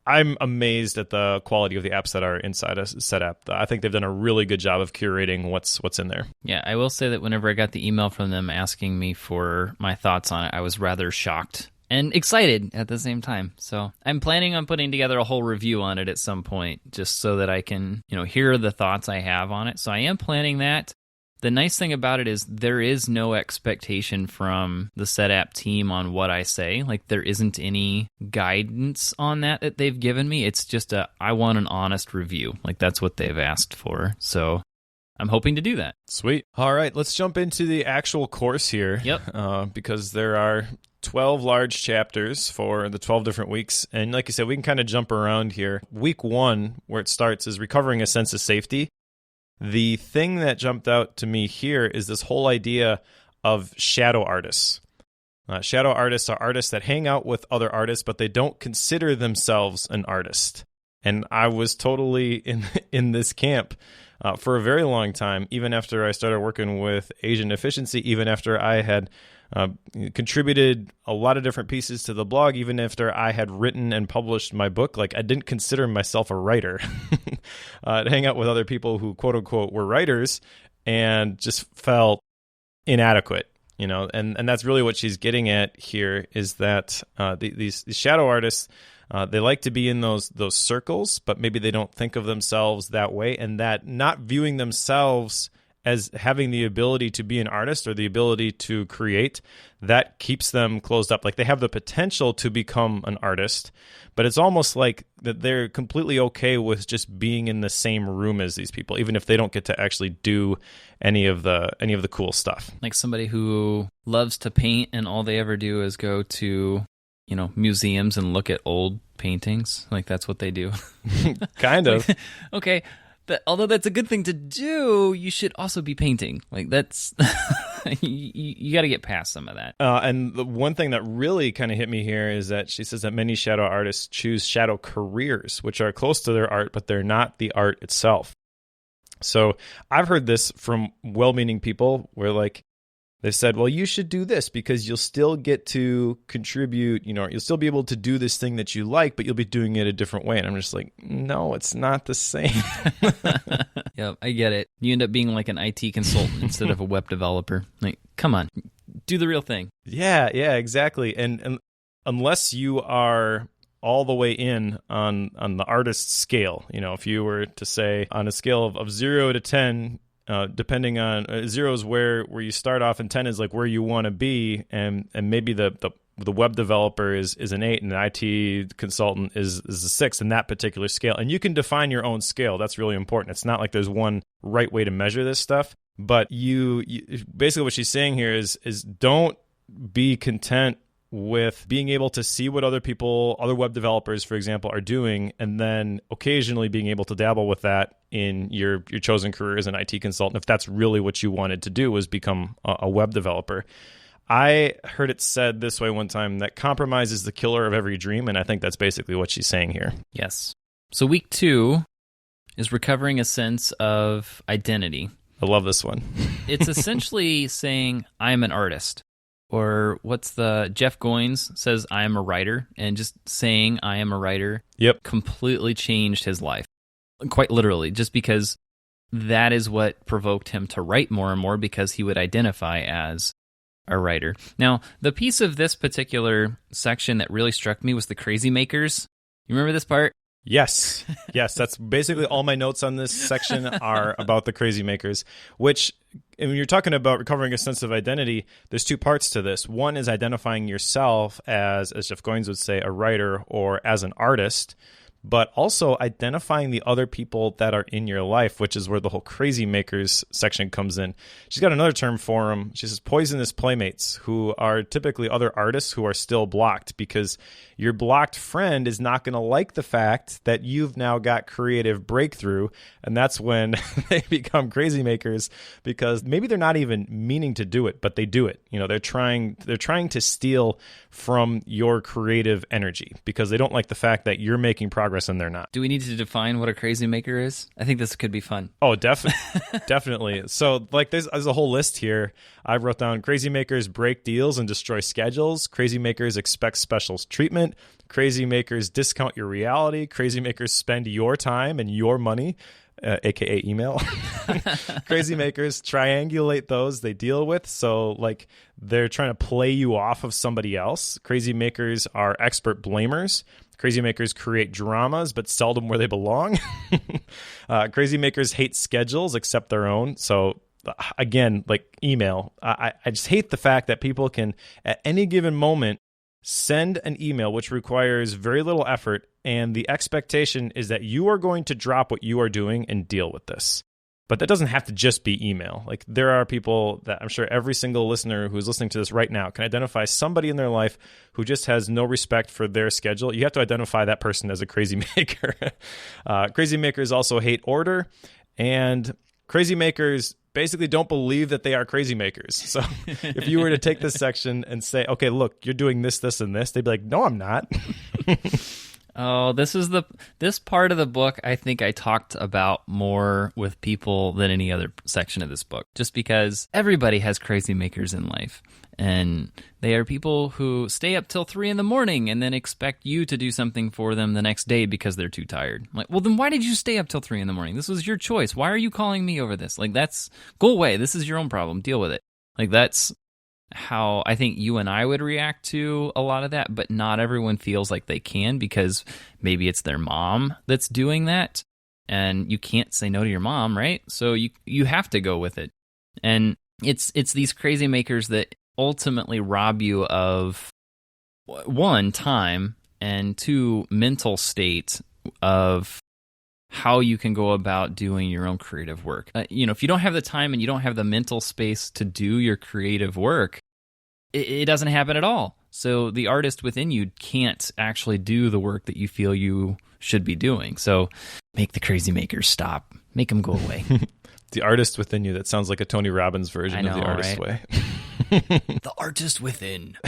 I'm amazed at the quality of the apps that are inside a SetApp. I think they've done a really good job of curating what's in there. Yeah, I will say that whenever I got the email from them asking me for my thoughts on it, I was rather shocked and excited at the same time. So I'm planning on putting together a whole review on it at some point, just so that I can, hear the thoughts I have on it. So I am planning that. The nice thing about it is there is no expectation from the SetApp team on what I say. Like, there isn't any guidance on that they've given me. It's just I want an honest review. Like, that's what they've asked for. So I'm hoping to do that. Sweet. All right, let's jump into the actual course here. Yep. Because there are 12 large chapters for the 12 different weeks. And like you said, we can kind of jump around here. Week 1, where it starts, is recovering a sense of safety. The thing that jumped out to me here is this whole idea of shadow artists. Shadow artists are artists that hang out with other artists, but they don't consider themselves an artist. And I was totally in this camp for a very long time, even after I started working with Asian Efficiency, even after I had contributed a lot of different pieces to the blog, even after I had written and published my book. Like, I didn't consider myself a writer. To hang out with other people who, quote unquote, were writers and just felt inadequate, and that's really what she's getting at here, is that these shadow artists, they like to be in those circles, but maybe they don't think of themselves that way, and that not viewing themselves as having the ability to be an artist or the ability to create, that keeps them closed up. Like, they have the potential to become an artist, but it's almost like that they're completely okay with just being in the same room as these people, even if they don't get to actually do any of the cool stuff. Like somebody who loves to paint and all they ever do is go to museums and look at old paintings. Like, that's what they do. Kind of. Okay. Although that's a good thing to do, you should also be painting. Like, that's you got to get past some of that. And the one thing that really kind of hit me here is that she says that many shadow artists choose shadow careers, which are close to their art, but they're not the art itself. So I've heard this from well-meaning people where, like, they said, well, you should do this because you'll still get to contribute, you'll still be able to do this thing that you like, but you'll be doing it a different way. And I'm just like, no, it's not the same. Yeah, I get it. You end up being like an IT consultant instead of a web developer. Like, come on, do the real thing. Yeah, exactly. And unless you are all the way in on the artist scale, if you were to say on a scale of 0 to 10, depending on 0 is where you start off, and 10 is like where you want to be, and maybe the web developer is an 8 and the IT consultant is a 6 in that particular scale. And you can define your own scale. That's really important. It's not like there's one right way to measure this stuff, but you basically what she's saying here is don't be content with being able to see what other web developers, for example, are doing, and then occasionally being able to dabble with that in your chosen career as an IT consultant, if that's really what you wanted to do, was become a web developer. I heard it said this way one time, that compromise is the killer of every dream, and I think that's basically what she's saying here. Yes. So week 2 is recovering a sense of identity. I love this one. It's essentially saying, I'm an artist. Or Jeff Goins says, I am a writer, and just saying I am a writer completely changed his life. Quite literally, just because that is what provoked him to write more and more, because he would identify as a writer. Now, the piece of this particular section that really struck me was the crazy makers. You remember this part? Yes. Yes. That's basically all my notes on this section are about the crazy makers, which, and when you're talking about recovering a sense of identity, there's two parts to this. One is identifying yourself as Jeff Goins would say, a writer or as an artist, but also identifying the other people that are in your life, which is where the whole crazy makers section comes in. She's got another term for them. She says poisonous playmates, who are typically other artists who are still blocked, because your blocked friend is not going to like the fact that you've now got creative breakthrough. And that's when they become crazy makers, because maybe they're not even meaning to do it, but they do it. They're trying to steal from your creative energy because they don't like the fact that you're making progress and they're not. Do we need to define what a crazy maker is? I think this could be fun. Oh, definitely. So there's a whole list here. I wrote down crazy makers break deals and destroy schedules. Crazy makers expect special treatment. Crazy makers discount your reality. Crazy makers spend your time and your money, aka email. Crazy makers triangulate those they deal with. So they're trying to play you off of somebody else. Crazy makers are expert blamers. Crazy makers create dramas, but seldom where they belong. Crazy makers hate schedules except their own. So again, email. I just hate the fact that people can, at any given moment, send an email which requires very little effort, and the expectation is that you are going to drop what you are doing and deal with this. But that doesn't have to just be email. There are people that I'm sure every single listener who's listening to this right now can identify somebody in their life who just has no respect for their schedule. You have to identify that person as a crazy maker. Crazy makers also hate order, and crazy makers basically don't believe that they are crazy makers. So if you were to take this section and say, okay, look, you're doing this, this, and this, they'd be like, no, I'm not. Oh, this part of the book, I think I talked about more with people than any other section of this book, just because everybody has crazy makers in life. And they are people who stay up till 3 a.m. and then expect you to do something for them the next day because they're too tired. Well, then why did you stay up till 3 a.m? This was your choice. Why are you calling me over this? Go away. This is your own problem. Deal with it. That's how I think you and I would react to a lot of that, but not everyone feels like they can, because maybe it's their mom that's doing that, and you can't say no to your mom, right? So you have to go with it. And it's these crazy makers that ultimately rob you of, 1, time, and 2, mental state of how you can go about doing your own creative work. If you don't have the time and you don't have the mental space to do your creative work, it doesn't happen at all. So the artist within you can't actually do the work that you feel you should be doing. So make the crazy makers stop. Make them go away. The artist within you. That sounds like a Tony Robbins version of the artist way. The artist within.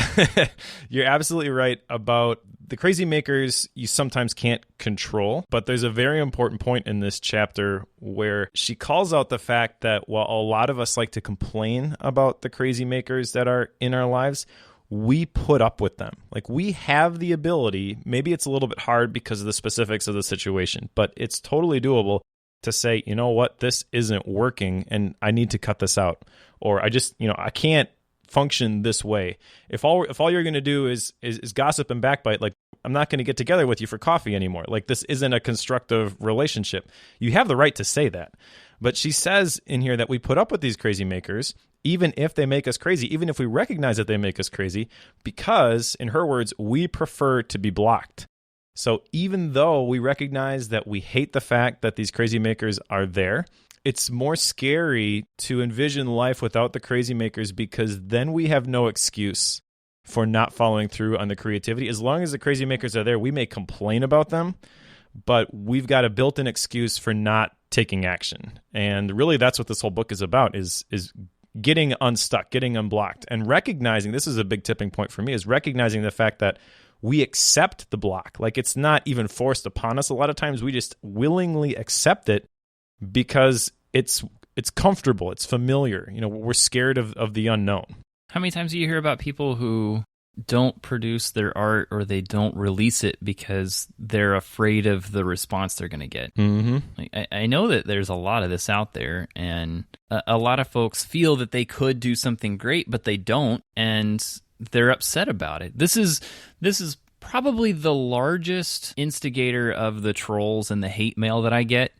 You're absolutely right about the crazy makers you sometimes can't control, but there's a very important point in this chapter where she calls out the fact that while a lot of us like to complain about the crazy makers that are in our lives, we put up with them. We have the ability, maybe it's a little bit hard because of the specifics of the situation, but it's totally doable to say, you know what, this isn't working and I need to cut this out. Or I can't function this way. If all you're going to do is gossip and backbite, I'm not going to get together with you for coffee anymore. This isn't a constructive relationship. You have the right to say that. But she says in here that we put up with these crazy makers, even if they make us crazy, even if we recognize that they make us crazy, because, in her words, we prefer to be blocked. So even though we recognize that we hate the fact that these crazy makers are there, it's more scary to envision life without the crazy makers, because then we have no excuse for not following through on the creativity. As long as the crazy makers are there, we may complain about them, but we've got a built-in excuse for not taking action. And really that's what this whole book is about, is getting unstuck, getting unblocked, and recognizing, this is a big tipping point for me, is recognizing the fact that we accept the block. It's not even forced upon us. A lot of times we just willingly accept it because it's comfortable, it's familiar. We're scared of the unknown. How many times do you hear about people who don't produce their art, or they don't release it because they're afraid of the response they're going to get? Mm-hmm. I know that there's a lot of this out there, and a lot of folks feel that they could do something great, but they don't, and they're upset about it. This is probably the largest instigator of the trolls and the hate mail that I get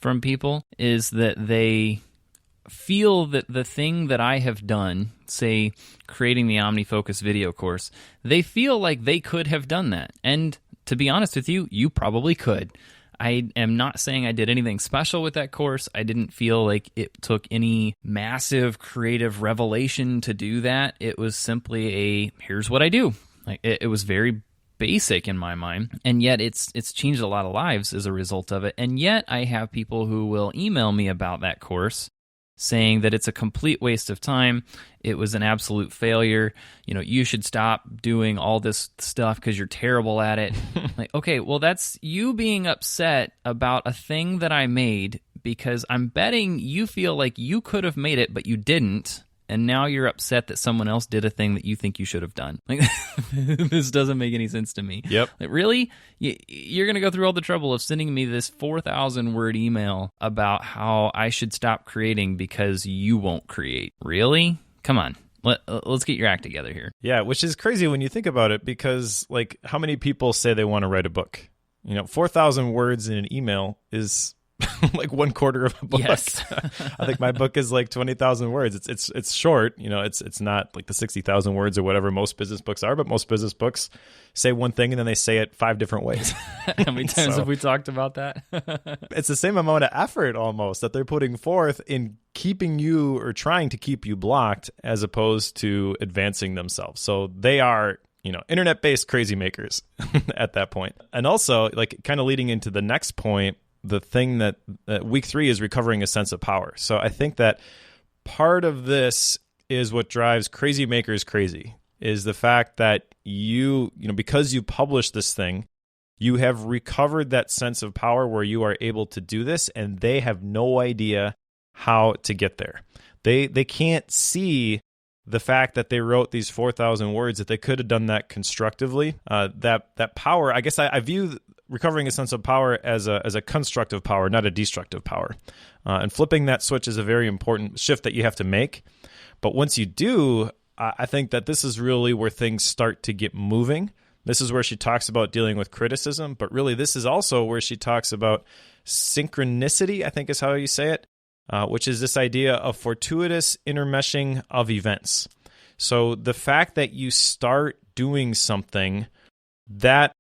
from people is that they feel that the thing that I have done, say creating the OmniFocus video course, they feel like they could have done that. And to be honest with you, you probably could. I am not saying I did anything special with that course. I didn't feel like it took any massive creative revelation to do that. It was simply a, here's what I do. Like it was very basic in my mind, and yet it's changed a lot of lives as a result of it. And yet I have people who will email me about that course saying that it's a complete waste of time. It was an absolute failure. You should stop doing all this stuff because you're terrible at it. Like, okay, well, that's you being upset about a thing that I made because I'm betting you feel like you could have made it, but you didn't. And now you're upset that someone else did a thing that you think you should have done. Like, this doesn't make any sense to me. Yep. Like, really? You're going to go through all the trouble of sending me this 4,000-word email about how I should stop creating because you won't create. Really? Come on. Let's get your act together here. Yeah, which is crazy when you think about it, because like, how many people say they want to write a book? 4,000 words in an email is like 1/4 of a book. Yes. I think my book is like 20,000 words. It's short, it's not like the 60,000 words or whatever most business books are, but most business books say one thing and then they say it 5 different ways. How many times have we talked about that? It's the same amount of effort almost that they're putting forth in keeping you or trying to keep you blocked as opposed to advancing themselves. So they are internet-based crazy makers at that point. And also, like, kind of leading into the next point, the thing that week 3 is recovering a sense of power. So I think that part of this is what drives crazy makers crazy, is the fact that because you published this thing, you have recovered that sense of power where you are able to do this, and they have no idea how to get there. They can't see the fact that they wrote these 4,000 words, that they could have done that constructively. That power, I guess I view recovering a sense of power as a constructive power, not a destructive power. And flipping that switch is a very important shift that you have to make. But once you do, I think that this is really where things start to get moving. This is where she talks about dealing with criticism, but really this is also where she talks about synchronicity, I think is how you say it, which is this idea of fortuitous intermeshing of events. So the fact that you start doing something that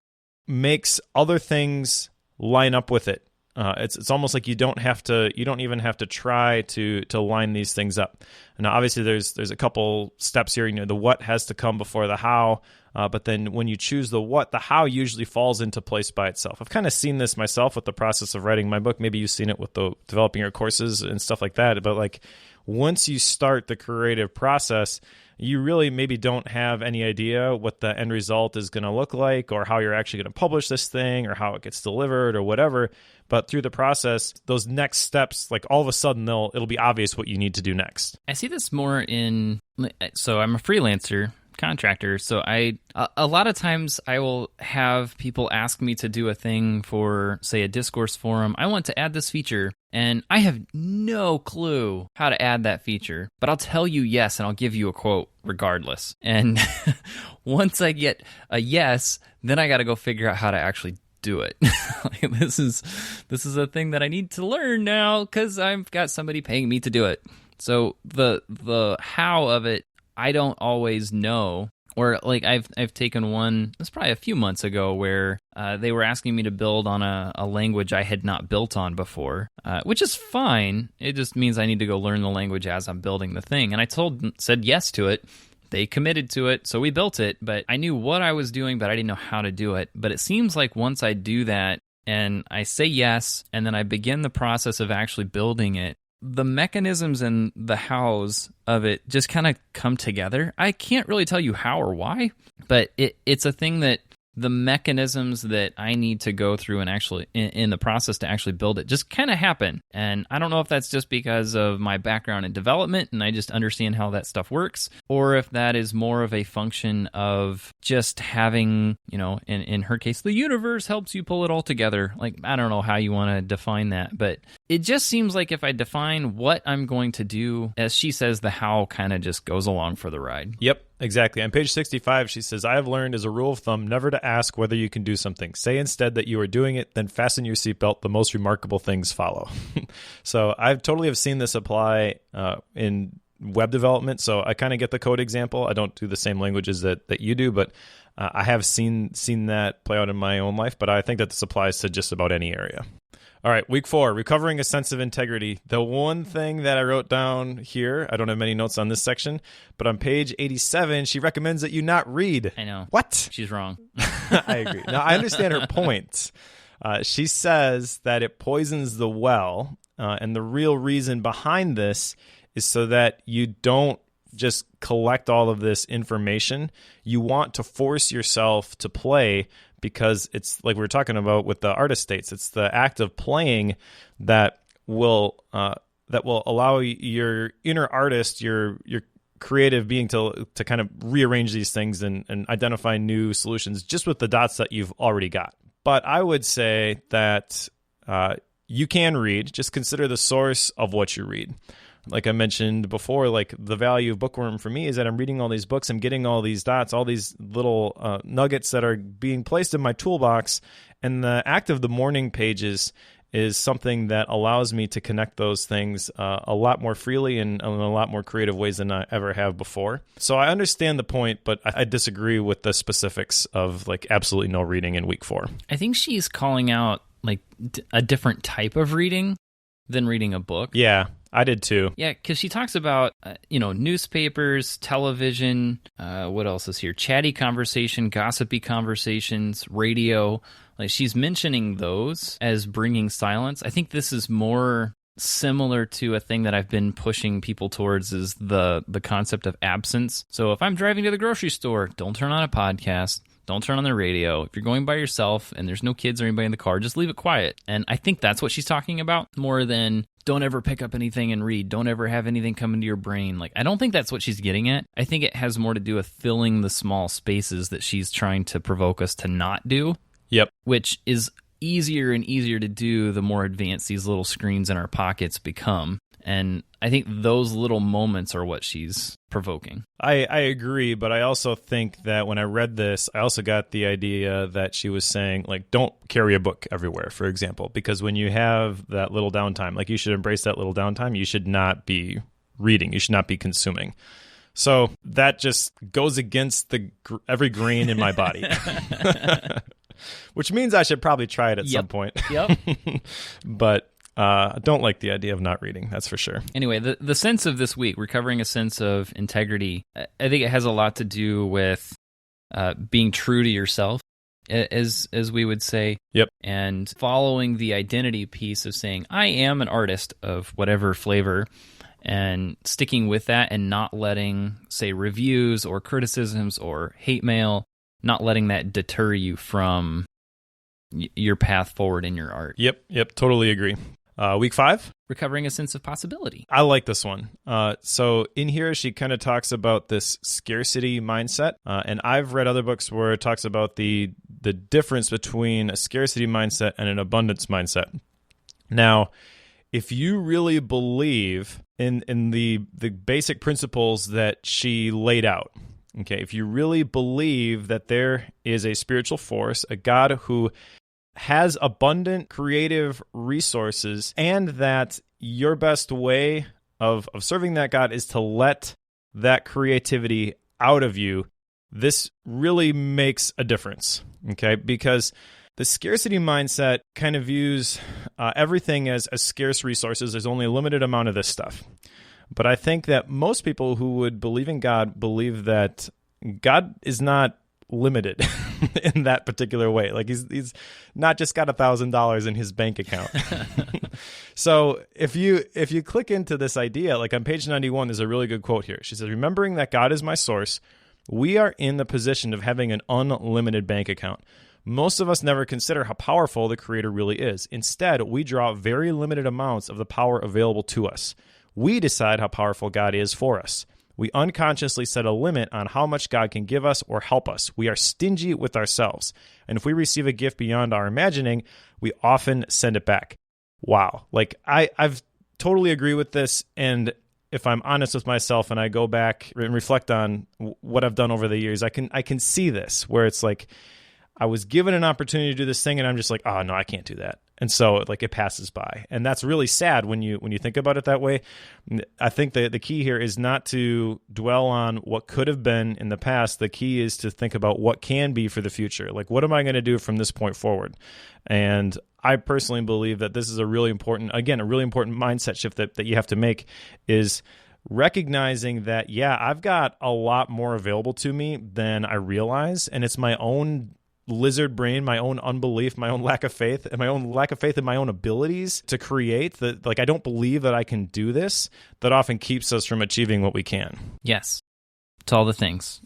makes other things line up with it. It's almost like you don't even have to try to line these things up. Now, obviously, there's a couple steps here. The what has to come before the how. But then when you choose the what, the how usually falls into place by itself. I've kind of seen this myself with the process of writing my book. Maybe you've seen it with the developing your courses and stuff like that. But like, once you start the creative process, you really maybe don't have any idea what the end result is going to look like, or how you're actually going to publish this thing, or how it gets delivered, or whatever. But through the process, those next steps, like all of a sudden, it'll be obvious what you need to do next. I see this more so I'm a freelancer contractor. So a lot of times I will have people ask me to do a thing for, say, a discourse forum. I want to add this feature, and I have no clue how to add that feature, but I'll tell you yes, and I'll give you a quote regardless. And once I get a yes, then I got to go figure out how to actually do it. Like, this is a thing that I need to learn now because I've got somebody paying me to do it. So the how of it, I don't always know. Or like I've taken one, it's probably a few months ago, where they were asking me to build on a language I had not built on before, which is fine. It just means I need to go learn the language as I'm building the thing. And I said yes to it. They committed to it, so we built it. But I knew what I was doing, but I didn't know how to do it. But it seems like once I do that and I say yes, and then I begin the process of actually building it, the mechanisms and the hows of it just kind of come together. I can't really tell you how or why, but it's a thing that the mechanisms that I need to go through and actually in the process to actually build it just kind of happen. And I don't know if that's just because of my background in development and I just understand how that stuff works, or if that is more of a function of just having, in her case, the universe helps you pull it all together. Like, I don't know how you want to define that, but it just seems like if I define what I'm going to do, as she says, the how kind of just goes along for the ride. Yep, exactly. On page 65, she says, I have learned as a rule of thumb never to ask whether you can do something. Say instead that you are doing it, then fasten your seatbelt. The most remarkable things follow. So I totally have seen this apply in web development. So I kind of get the code example. I don't do the same languages that you do, but I have seen that play out in my own life. But I think that this applies to just about any area. All right, week 4, recovering a sense of integrity. The one thing that I wrote down here, I don't have many notes on this section, but on page 87, she recommends that you not read. I know. What? She's wrong. I agree. Now, I understand her point. She says that it poisons the well, and the real reason behind this is so that you don't just collect all of this information. You want to force yourself to play, because it's like we were talking about with the artist states. It's the act of playing that will allow your inner artist, your creative being to kind of rearrange these things and identify new solutions just with the dots that you've already got. But I would say that you can read. Just consider the source of what you read. Like I mentioned before, like the value of Bookworm for me is that I'm reading all these books, I'm getting all these dots, all these little nuggets that are being placed in my toolbox, and the act of the morning pages is something that allows me to connect those things a lot more freely and in a lot more creative ways than I ever have before. So I understand the point, but I disagree with the specifics of like absolutely no reading in week 4. I think she's calling out like a different type of reading than reading a book. Yeah, I did too. Yeah, because she talks about, newspapers, television, what else is here? Chatty conversation, gossipy conversations, radio. Like she's mentioning those as bringing silence. I think this is more similar to a thing that I've been pushing people towards is the concept of absence. So if I'm driving to the grocery store, don't turn on a podcast. Don't turn on the radio. If you're going by yourself and there's no kids or anybody in the car, just leave it quiet. And I think that's what she's talking about more than don't ever pick up anything and read. Don't ever have anything come into your brain. Like, I don't think that's what she's getting at. I think it has more to do with filling the small spaces that she's trying to provoke us to not do. Yep. Which is easier and easier to do the more advanced these little screens in our pockets become. And I think those little moments are what she's provoking. I agree, but I also think that when I read this, I also got the idea that she was saying, like, don't carry a book everywhere, for example, because when you have that little downtime, like you should embrace that little downtime. You should not be reading. You should not be consuming. So that just goes against every grain in my body. Which means I should probably try it at some point. Yep. But I don't like the idea of not reading, that's for sure. Anyway, the sense of this week, recovering a sense of integrity, I think it has a lot to do with being true to yourself, as we would say. Yep. And following the identity piece of saying, I am an artist of whatever flavor, and sticking with that and not letting, say, reviews or criticisms or hate mail, not letting that deter you from your path forward in your art. Yep, totally agree. Week 5? Recovering a sense of possibility. I like this one. So in here, she kind of talks about this scarcity mindset. And I've read other books where it talks about the difference between a scarcity mindset and an abundance mindset. Now, if you really believe in the basic principles that she laid out, okay, if you really believe that there is a spiritual force, a God who has abundant creative resources, and that your best way of serving that God is to let that creativity out of you, this really makes a difference, okay? Because the scarcity mindset kind of views everything as scarce resources. There's only a limited amount of this stuff. But I think that most people who would believe in God believe that God is not limited in that particular way. Like he's not just got $1,000 in his bank account. So if you click into this idea, like on page 91, there's a really good quote here. She says, remembering that God is my source, we are in the position of having an unlimited bank account. Most of us never consider how powerful the Creator really is. Instead, we draw very limited amounts of the power available to us. We decide how powerful God is for us. We unconsciously set a limit on how much God can give us or help us. We are stingy with ourselves. And if we receive a gift beyond our imagining, we often send it back. wow. Like I've totally agree with this. And if I'm honest with myself and I go back and reflect on what I've done over the years, I can see this where it's like I was given an opportunity to do this thing and I'm just like, oh no, I can't do that. And so like it passes by. And that's really sad when you think about it that way. I think the key here is not to dwell on what could have been in the past. The key is to think about what can be for the future. Like, what am I going to do from this point forward? And I personally believe that this is a really important mindset shift that you have to make is recognizing that, yeah, I've got a lot more available to me than I realize. And it's my own lizard brain, my own unbelief, my own lack of faith, and my own lack of faith in my own abilities to create that. Like, I don't believe that I can do this, that often keeps us from achieving what we can. Yes. To all the things.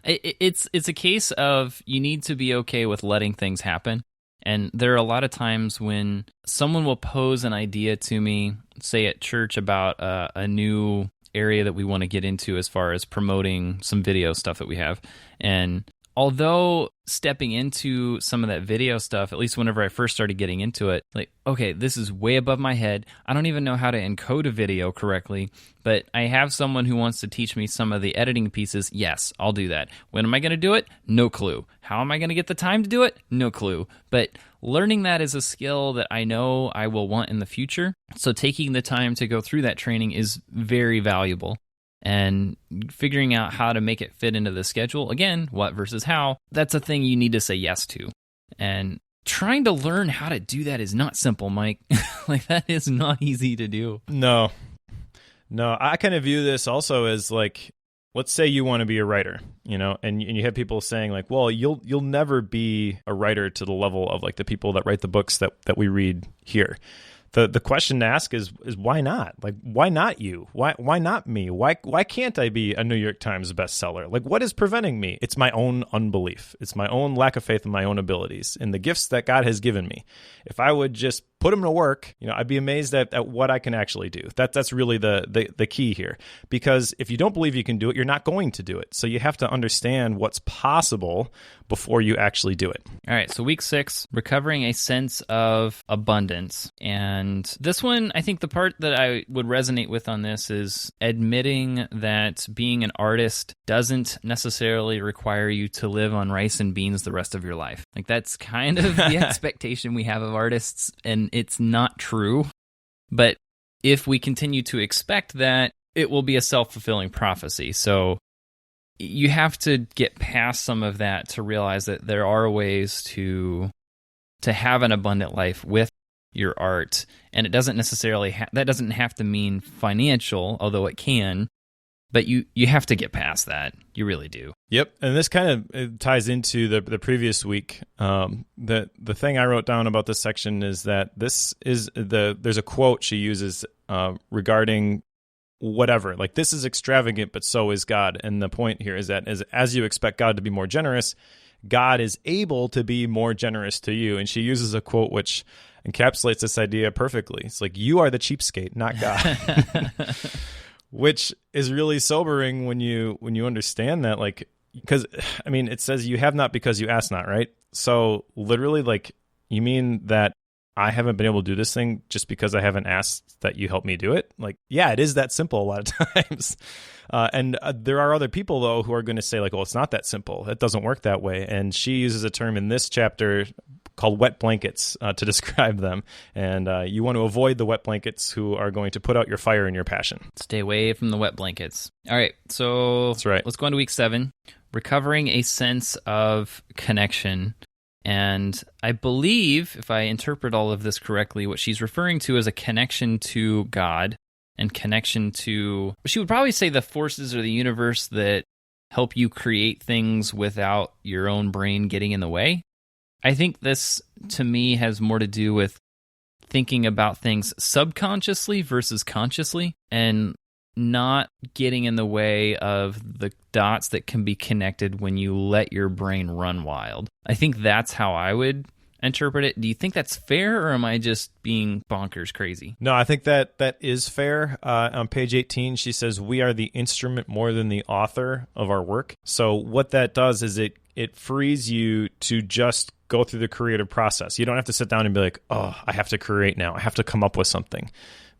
It's a case of you need to be okay with letting things happen. And there are a lot of times when someone will pose an idea to me, say at church, about a new area that we want to get into as far as promoting some video stuff that we have. And although stepping into some of that video stuff, at least whenever I first started getting into it, like, okay, this is way above my head. I don't even know how to encode a video correctly, but I have someone who wants to teach me some of the editing pieces. Yes, I'll do that. When am I going to do it? No clue. How am I going to get the time to do it? No clue. But learning that is a skill that I know I will want in the future. So taking the time to go through that training is very valuable. And figuring out how to make it fit into the schedule, again, what versus how, that's a thing you need to say yes to. And trying to learn how to do that is not simple, Mike. Like, that is not easy to do. No, I kind of view this also as like, let's say you want to be a writer, and you have people saying like, well, you'll never be a writer to the level of like the people that write the books that we read here. The question to ask is why not? Like, why not you? Why not me? Why can't I be a New York Times bestseller? Like, what is preventing me? It's my own unbelief. It's my own lack of faith in my own abilities and the gifts that God has given me. If I would just put them to work, I'd be amazed at what I can actually do. That's really the key here. Because if you don't believe you can do it, you're not going to do it. So you have to understand what's possible before you actually do it. All right, so week 6, recovering a sense of abundance. And this one, I think the part that I would resonate with on this is admitting that being an artist doesn't necessarily require you to live on rice and beans the rest of your life. Like, that's kind of the expectation we have of artists, and it's not true. But if we continue to expect that, it will be a self-fulfilling prophecy. So you have to get past some of that to realize that there are ways to have an abundant life with your art, and it doesn't necessarily that doesn't have to mean financial, although it can. But you have to get past that. You really do. Yep, and this kind of ties into the previous week. The thing I wrote down about this section is that there's a quote she uses regarding whatever. Like, this is extravagant, but so is God. And the point here is that as you expect God to be more generous, God is able to be more generous to you. And she uses a quote which encapsulates this idea perfectly. It's like, you are the cheapskate, not God. Which is really sobering when you understand that, like, because I mean, it says you have not because you ask not, right? So literally, like, you mean that I haven't been able to do this thing just because I haven't asked that you help me do it? Like, yeah, it is that simple a lot of times. And there are other people, though, who are going to say, like, well, it's not that simple. It doesn't work that way. And she uses a term in this chapter called wet blankets to describe them. And you want to avoid the wet blankets who are going to put out your fire and your passion. Stay away from the wet blankets. All right, so that's right. Let's go on to week 7, recovering a sense of connection. And I believe, if I interpret all of this correctly, what she's referring to is a connection to God and connection to, she would probably say, the forces or the universe that help you create things without your own brain getting in the way. I think this, to me, has more to do with thinking about things subconsciously versus consciously, and not getting in the way of the dots that can be connected when you let your brain run wild. I think that's how I would interpret it. Do you think that's fair, or am I just being bonkers crazy? No, I think that is fair. On page 18, she says, we are the instrument more than the author of our work. So what that does is it it frees you to just go through the creative process. You don't have to sit down and be like, oh, I have to create now. I have to come up with something.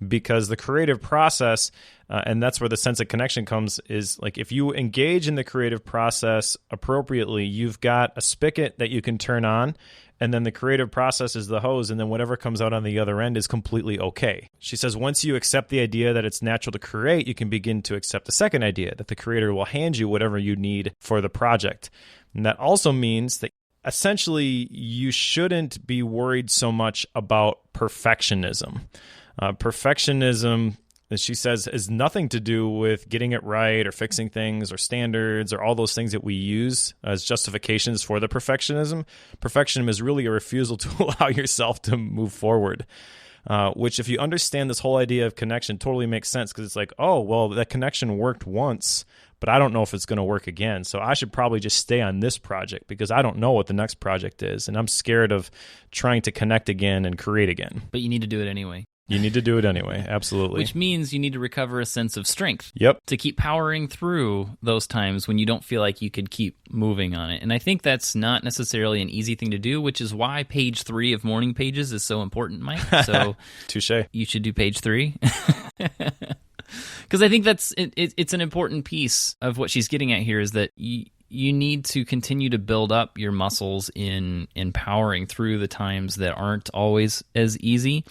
Because the creative process, and that's where the sense of connection comes, is like if you engage in the creative process appropriately, you've got a spigot that you can turn on, and then the creative process is the hose, and then whatever comes out on the other end is completely okay. She says once you accept the idea that it's natural to create, you can begin to accept the second idea, that the creator will hand you whatever you need for the project. And that also means that essentially you shouldn't be worried so much about perfectionism. Perfectionism, as she says, has nothing to do with getting it right or fixing things or standards or all those things that we use as justifications for the perfectionism. Perfectionism is really a refusal to allow yourself to move forward, which if you understand this whole idea of connection totally makes sense, because it's like, oh, well, that connection worked once, but I don't know if it's going to work again. So I should probably just stay on this project because I don't know what the next project is. And I'm scared of trying to connect again and create again. But you need to do it anyway. You need to do it anyway, absolutely. Which means you need to recover a sense of strength. Yep. To keep powering through those times when you don't feel like you could keep moving on it. And I think that's not necessarily an easy thing to do, which is why page 3 of Morning Pages is so important, Mike. So touche. You should do page 3. Because I think it's an important piece of what she's getting at here, is that you need to continue to build up your muscles in powering through the times that aren't always as easy.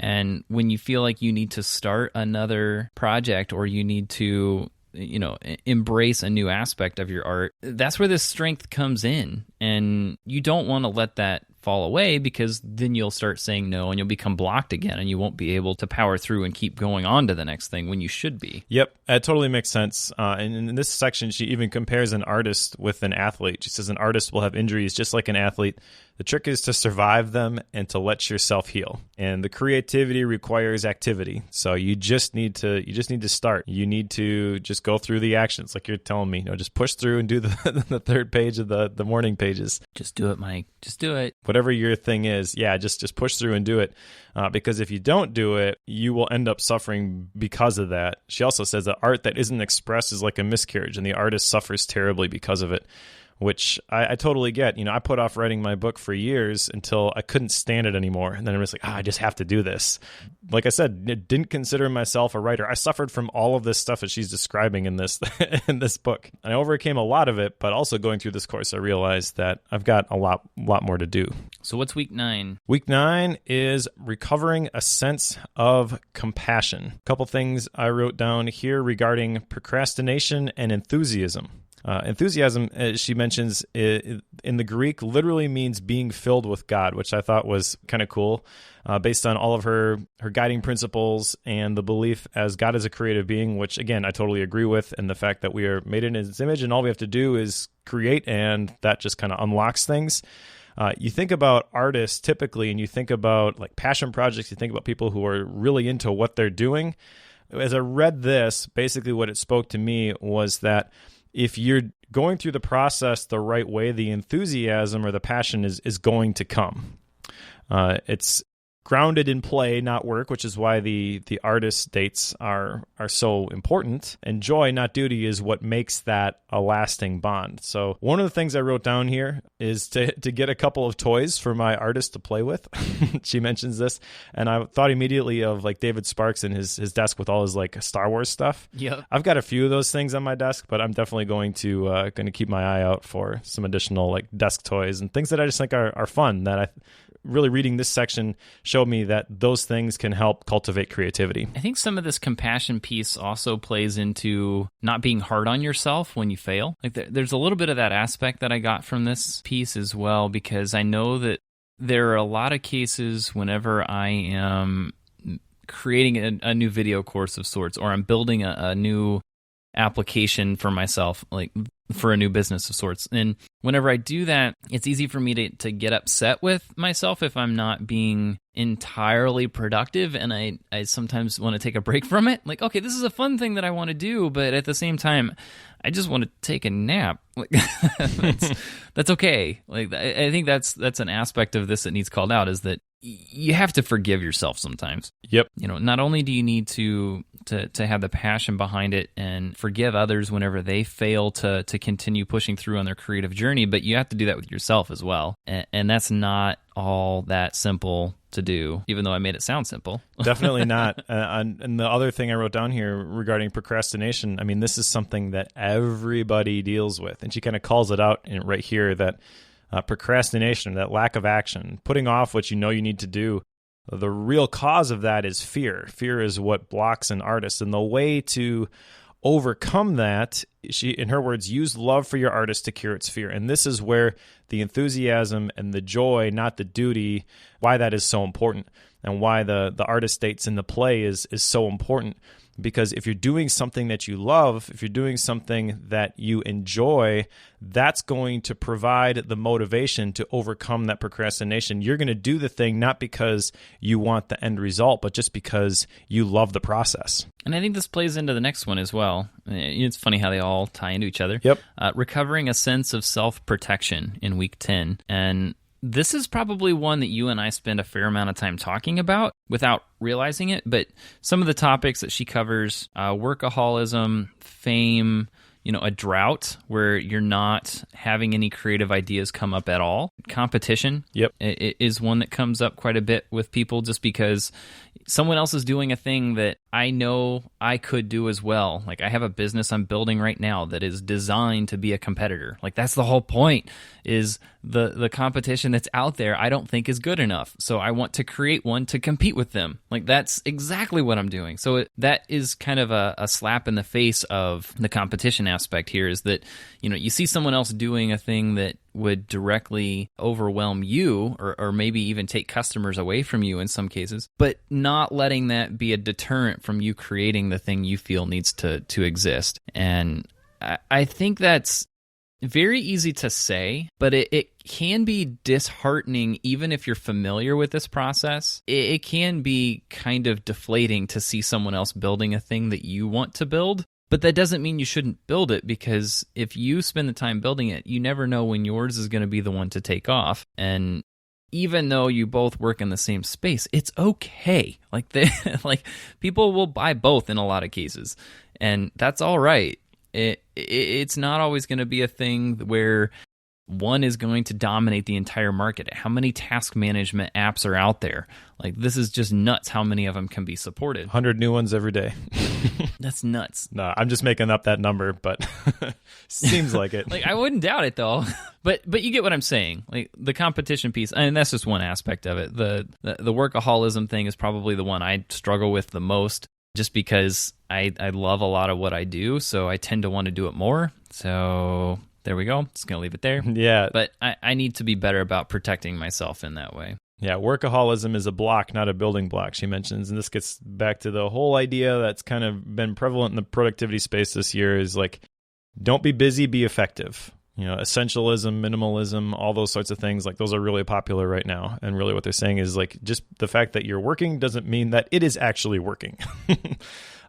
And when you feel like you need to start another project or you need to, embrace a new aspect of your art, that's where this strength comes in. And you don't want to let that fall away, because then you'll start saying no and you'll become blocked again and you won't be able to power through and keep going on to the next thing when you should be. Yep, that totally makes sense. And in this section, she even compares an artist with an athlete. She says an artist will have injuries just like an athlete. The trick is to survive them and to let yourself heal. And the creativity requires activity. So you just need to start. You need to just go through the actions, like you're telling me. Just push through and do the third page of the morning pages. Just do it, Mike. Just do it. Whatever your thing is, just push through and do it. Because if you don't do it, you will end up suffering because of that. She also says that art that isn't expressed is like a miscarriage, and the artist suffers terribly because of it, which I totally get. I put off writing my book for years until I couldn't stand it anymore. And then I was like, I just have to do this. Like I said, I didn't consider myself a writer. I suffered from all of this stuff that she's describing in this in this book. I overcame a lot of it, but also going through this course, I realized that I've got a lot more to do. So what's week 9? Week 9 is recovering a sense of compassion. A couple things I wrote down here regarding procrastination and enthusiasm. Enthusiasm, as she mentions, in the Greek literally means being filled with God, which I thought was kind of cool, based on all of her guiding principles and the belief as God is a creative being, which, again, I totally agree with, and the fact that we are made in His image and all we have to do is create, and that just kind of unlocks things. You think about artists typically, and you think about like passion projects, you think about people who are really into what they're doing. As I read this, basically what it spoke to me was that if you're going through the process the right way, the enthusiasm or the passion is going to come. It's grounded in play, not work, which is why the artist dates are so important. And joy, not duty, is what makes that a lasting bond. So one of the things I wrote down here is to get a couple of toys for my artist to play with. She mentions this, and I thought immediately of like David Sparks and his desk with all his like Star Wars stuff. Yeah, I've got a few of those things on my desk, but I'm definitely going to keep my eye out for some additional like desk toys and things that I just think are fun. That really reading this section showed me that those things can help cultivate creativity. I think some of this compassion piece also plays into not being hard on yourself when you fail. Like there's a little bit of that aspect that I got from this piece as well, because I know that there are a lot of cases whenever I am creating a new video course of sorts, or I'm building a new application for myself, like for a new business of sorts. And whenever I do that, it's easy for me to get upset with myself if I'm not being entirely productive, and I sometimes want to take a break from it. Like, okay, this is a fun thing that I want to do, but at the same time, I just want to take a nap. Like, that's okay. Like, I think that's an aspect of this that needs called out, is that you have to forgive yourself sometimes. Yep. Not only do you need to have the passion behind it and forgive others whenever they fail to continue pushing through on their creative journey, but you have to do that with yourself as well. And that's not all that simple to do, even though I made it sound simple. Definitely not. And the other thing I wrote down here regarding procrastination, I mean, this is something that everybody deals with. And she kind of calls it out right here that procrastination, that lack of action, putting off what you know you need to do. The real cause of that is fear. Fear is what blocks an artist. And the way to overcome that, she, in her words, use love for your artist to cure its fear. And this is where the enthusiasm and the joy, not the duty, why that is so important, and why the artist states in the play is so important. Because if you're doing something that you love, if you're doing something that you enjoy, that's going to provide the motivation to overcome that procrastination. You're going to do the thing not because you want the end result, but just because you love the process. And I think this plays into the next one as well. It's funny how they all tie into each other. Yep. Recovering a sense of self-protection in week 10. And this is probably one that you and I spend a fair amount of time talking about without realizing it, but some of the topics that she covers, workaholism, fame, a drought where you're not having any creative ideas come up at all. Competition is one that comes up quite a bit with people just because someone else is doing a thing that I know I could do as well. Like I have a business I'm building right now that is designed to be a competitor. Like that's the whole point, is the competition that's out there I don't think is good enough. So I want to create one to compete with them. Like that's exactly what I'm doing. So that is kind of a slap in the face of the competition aspect here, is that, you see someone else doing a thing that would directly overwhelm you or maybe even take customers away from you in some cases, but not letting that be a deterrent from you creating the thing you feel needs to exist. And I think that's very easy to say, but it can be disheartening even if you're familiar with this process. It can be kind of deflating to see someone else building a thing that you want to build. But that doesn't mean you shouldn't build it, because if you spend the time building it, you never know when yours is going to be the one to take off. And even though you both work in the same space, it's okay. Like people will buy both in a lot of cases, and that's all right. It's not always going to be a thing where one is going to dominate the entire market. How many task management apps are out there? Like, this is just nuts how many of them can be supported. 100 new ones every day. That's nuts. No, I'm just making up that number, but seems like it. Like, I wouldn't doubt it, though. But you get what I'm saying. Like, the competition piece, and that's just one aspect of it. The workaholism thing is probably the one I struggle with the most, just because I love a lot of what I do, so I tend to want to do it more. So there we go. Just going to leave it there. Yeah. But I need to be better about protecting myself in that way. Yeah, workaholism is a block, not a building block, she mentions. And this gets back to the whole idea that's kind of been prevalent in the productivity space this year, is like, don't be busy, be effective. Essentialism, minimalism, all those sorts of things, like those are really popular right now. And really what they're saying is like, just the fact that you're working doesn't mean that it is actually working.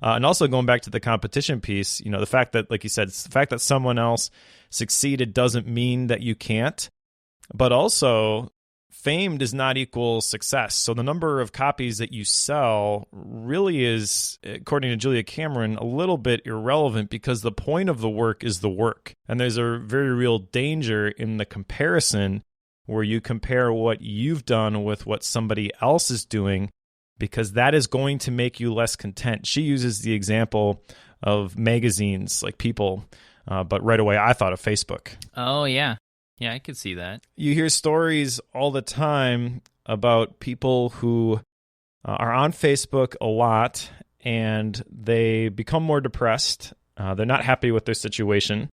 And also going back to the competition piece, the fact that, like you said, the fact that someone else succeeded doesn't mean that you can't. But also, fame does not equal success. So the number of copies that you sell really is, according to Julia Cameron, a little bit irrelevant, because the point of the work is the work. And there's a very real danger in the comparison, where you compare what you've done with what somebody else is doing, because that is going to make you less content. She uses the example of magazines, like People, but right away I thought of Facebook. Oh, yeah. Yeah, I could see that. You hear stories all the time about people who are on Facebook a lot, and they become more depressed. They're not happy with their situation.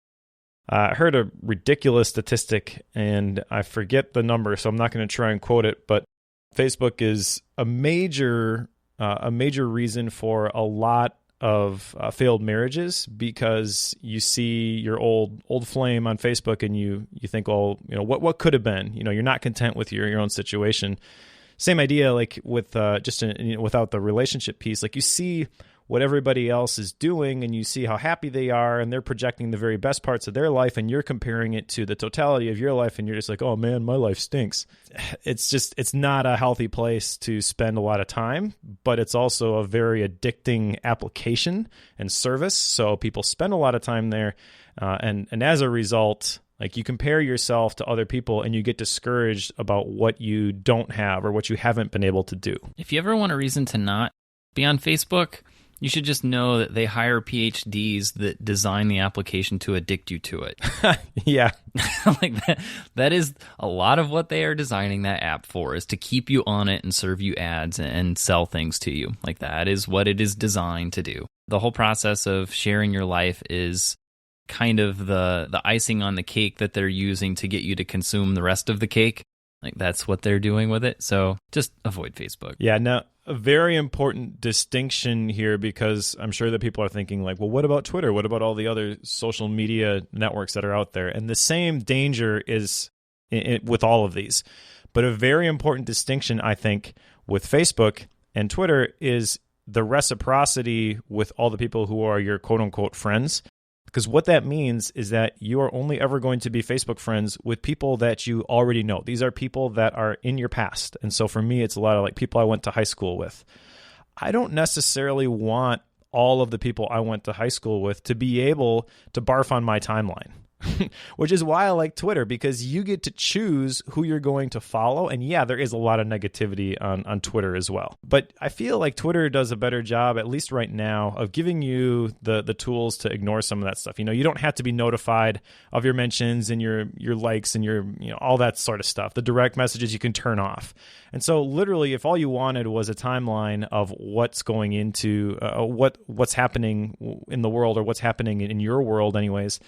I heard a ridiculous statistic, and I forget the number, so I'm not going to try and quote it, but Facebook is a major reason for a lot of failed marriages, because you see your old flame on Facebook and you think, well, what could have been. You're not content with your own situation. Same idea, like with without the relationship piece. Like, you see what everybody else is doing and you see how happy they are and they're projecting the very best parts of their life and you're comparing it to the totality of your life and you're just like, oh man, my life stinks. It's not a healthy place to spend a lot of time, but it's also a very addicting application and service. So people spend a lot of time there. And as a result, like you compare yourself to other people and you get discouraged about what you don't have or what you haven't been able to do. If you ever want a reason to not be on Facebook, you should just know that they hire PhDs that design the application to addict you to it. Yeah. Like that is a lot of what they are designing that app for, is to keep you on it and serve you ads and sell things to you. Like that is what it is designed to do. The whole process of sharing your life is kind of the icing on the cake that they're using to get you to consume the rest of the cake. Like that's what they're doing with it. So just avoid Facebook. Yeah, now a very important distinction here, because I'm sure that people are thinking like, well, what about Twitter? What about all the other social media networks that are out there? And the same danger is with all of these. But a very important distinction, I think, with Facebook and Twitter is the reciprocity with all the people who are your quote unquote friends. Because what that means is that you are only ever going to be Facebook friends with people that you already know. These are people that are in your past. And so for me, it's a lot of like people I went to high school with. I don't necessarily want all of the people I went to high school with to be able to barf on my timeline. Which is why I like Twitter, because you get to choose who you're going to follow. And yeah, there is a lot of negativity on Twitter as well. But I feel like Twitter does a better job, at least right now, of giving you the tools to ignore some of that stuff. You know, you don't have to be notified of your mentions and your likes and your, you know, all that sort of stuff. The direct messages you can turn off. And so literally, if all you wanted was a timeline of what's going into what's happening in the world, or what's happening in your world anyways,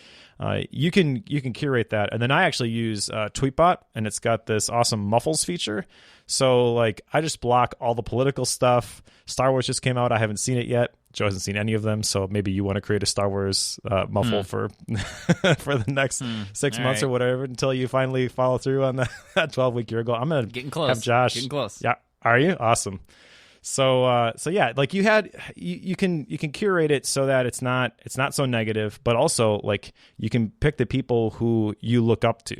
you can curate that. And then I actually use Tweetbot, and it's got this awesome muffles feature. So like I just block all the political stuff. Star Wars just came out. I haven't seen it yet. Joe hasn't seen any of them. So maybe you want to create a Star Wars muffle for the next 6 months or whatever, until you finally follow through on that 12-week year goal. I'm going to have Josh. Getting close. Yeah. Are you? Awesome. So yeah, like you can curate it so that it's not so negative, but also like you can pick the people who you look up to,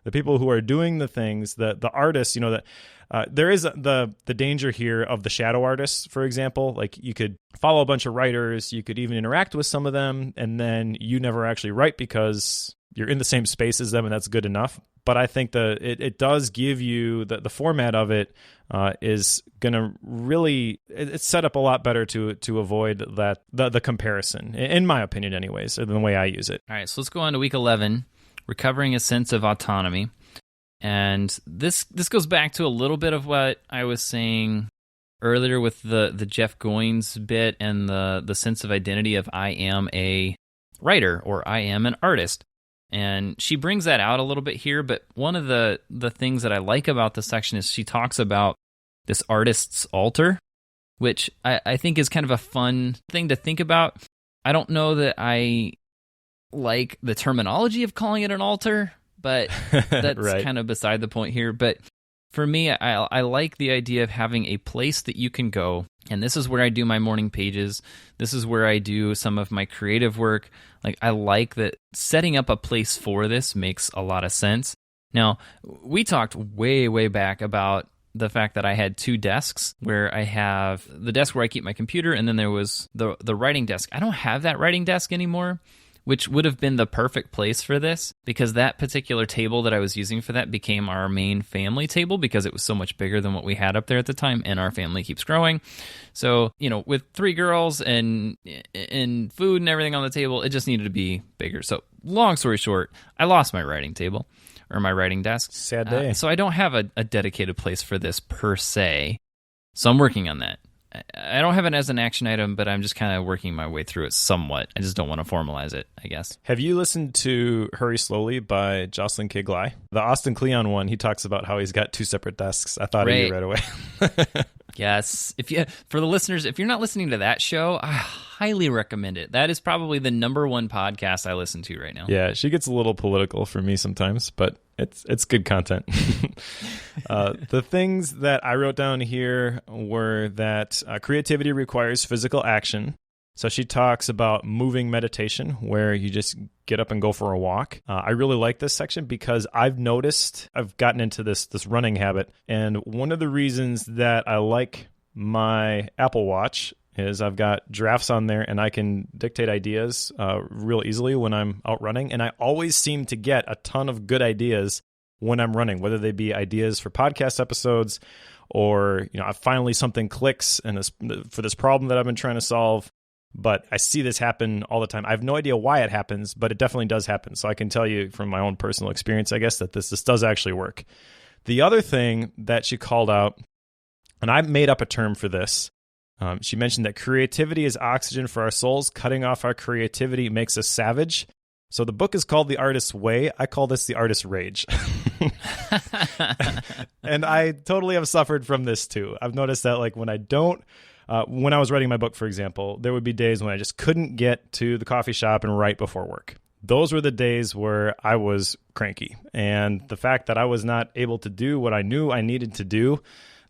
the people who are doing the things, the artists, you know, that there is the danger here of the shadow artists, for example. Like you could follow a bunch of writers, you could even interact with some of them, and then you never actually write because you're in the same space as them, and that's good enough. But I think it does give you the format of it is going to really, it's set up a lot better to avoid that the comparison, in my opinion anyways, than the way I use it. All right, so let's go on to week 11, recovering a sense of autonomy. And this goes back to a little bit of what I was saying earlier with the Jeff Goins bit and the sense of identity of I am a writer or I am an artist. And she brings that out a little bit here, but one of the things that I like about this section is she talks about this artist's altar, which I think is kind of a fun thing to think about. I don't know that I like the terminology of calling it an altar, but that's right. Kind of beside the point here. But for me, I like the idea of having a place that you can go, and this is where I do my morning pages. This is where I do some of my creative work. Like, I like that setting up a place for this makes a lot of sense. Now, we talked way, way back about the fact that I had two desks, where I have the desk where I keep my computer, and then there was the writing desk. I don't have that writing desk anymore, which would have been the perfect place for this, because that particular table that I was using for that became our main family table because it was so much bigger than what we had up there at the time, and our family keeps growing. So, you know, with 3 girls and food and everything on the table, it just needed to be bigger. So, long story short, I lost my writing table, or my writing desk. Sad day. So I don't have a dedicated place for this per se. So I'm working on that. I don't have it as an action item, but I'm just kind of working my way through it somewhat. I just don't want to formalize it, I guess. Have you listened to Hurry Slowly by Jocelyn K. Glei? The Austin Kleon one, he talks about how he's got 2 separate desks. I thought of you right away. Yes. For the listeners, if you're not listening to that show, I highly recommend it. That is probably the #1 podcast I listen to right now. Yeah, she gets a little political for me sometimes, but it's good content. The things that I wrote down here were that creativity requires physical action. So she talks about moving meditation, where you just get up and go for a walk. I really like this section because I've noticed I've gotten into this running habit. And one of the reasons that I like my Apple Watch is I've got drafts on there and I can dictate ideas real easily when I'm out running. And I always seem to get a ton of good ideas when I'm running, whether they be ideas for podcast episodes or, finally something clicks and for this problem that I've been trying to solve. But I see this happen all the time. I have no idea why it happens, but it definitely does happen. So I can tell you from my own personal experience, I guess, that this does actually work. The other thing that she called out, and I made up a term for this, she mentioned that creativity is oxygen for our souls. Cutting off our creativity makes us savage. So the book is called The Artist's Way. I call this The Artist's Rage. And I totally have suffered from this too. I've noticed that when I was writing my book, for example, there would be days when I just couldn't get to the coffee shop and write before work. Those were the days where I was cranky. And the fact that I was not able to do what I knew I needed to do,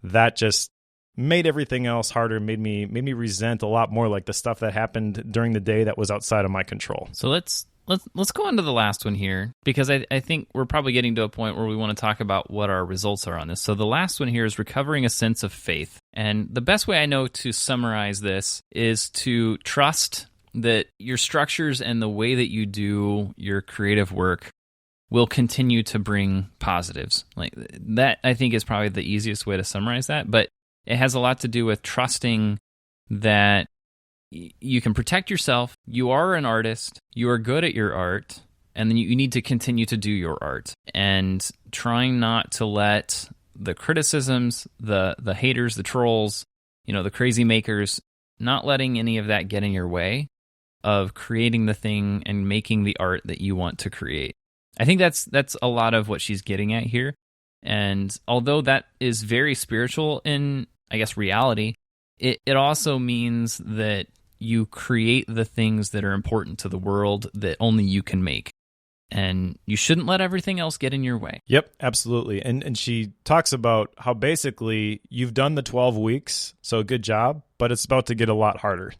that just made everything else harder, made me resent a lot more the stuff that happened during the day that was outside of my control. So let's go on to the last one here, because I think we're probably getting to a point where we want to talk about what our results are on this. So the last one here is recovering a sense of faith. And the best way I know to summarize this is to trust that your structures and the way that you do your creative work will continue to bring positives. That, I think, is probably the easiest way to summarize that. But it has a lot to do with trusting that you can protect yourself, you are an artist, you are good at your art, and then you need to continue to do your art. And trying not to let the criticisms, the haters, the trolls, the crazy makers, not letting any of that get in your way of creating the thing and making the art that you want to create. I think that's a lot of what she's getting at here. And although that is very spiritual in, I guess, reality, it also means that you create the things that are important to the world that only you can make. And you shouldn't let everything else get in your way. Yep, absolutely. And she talks about how basically you've done the 12 weeks, so good job, but it's about to get a lot harder.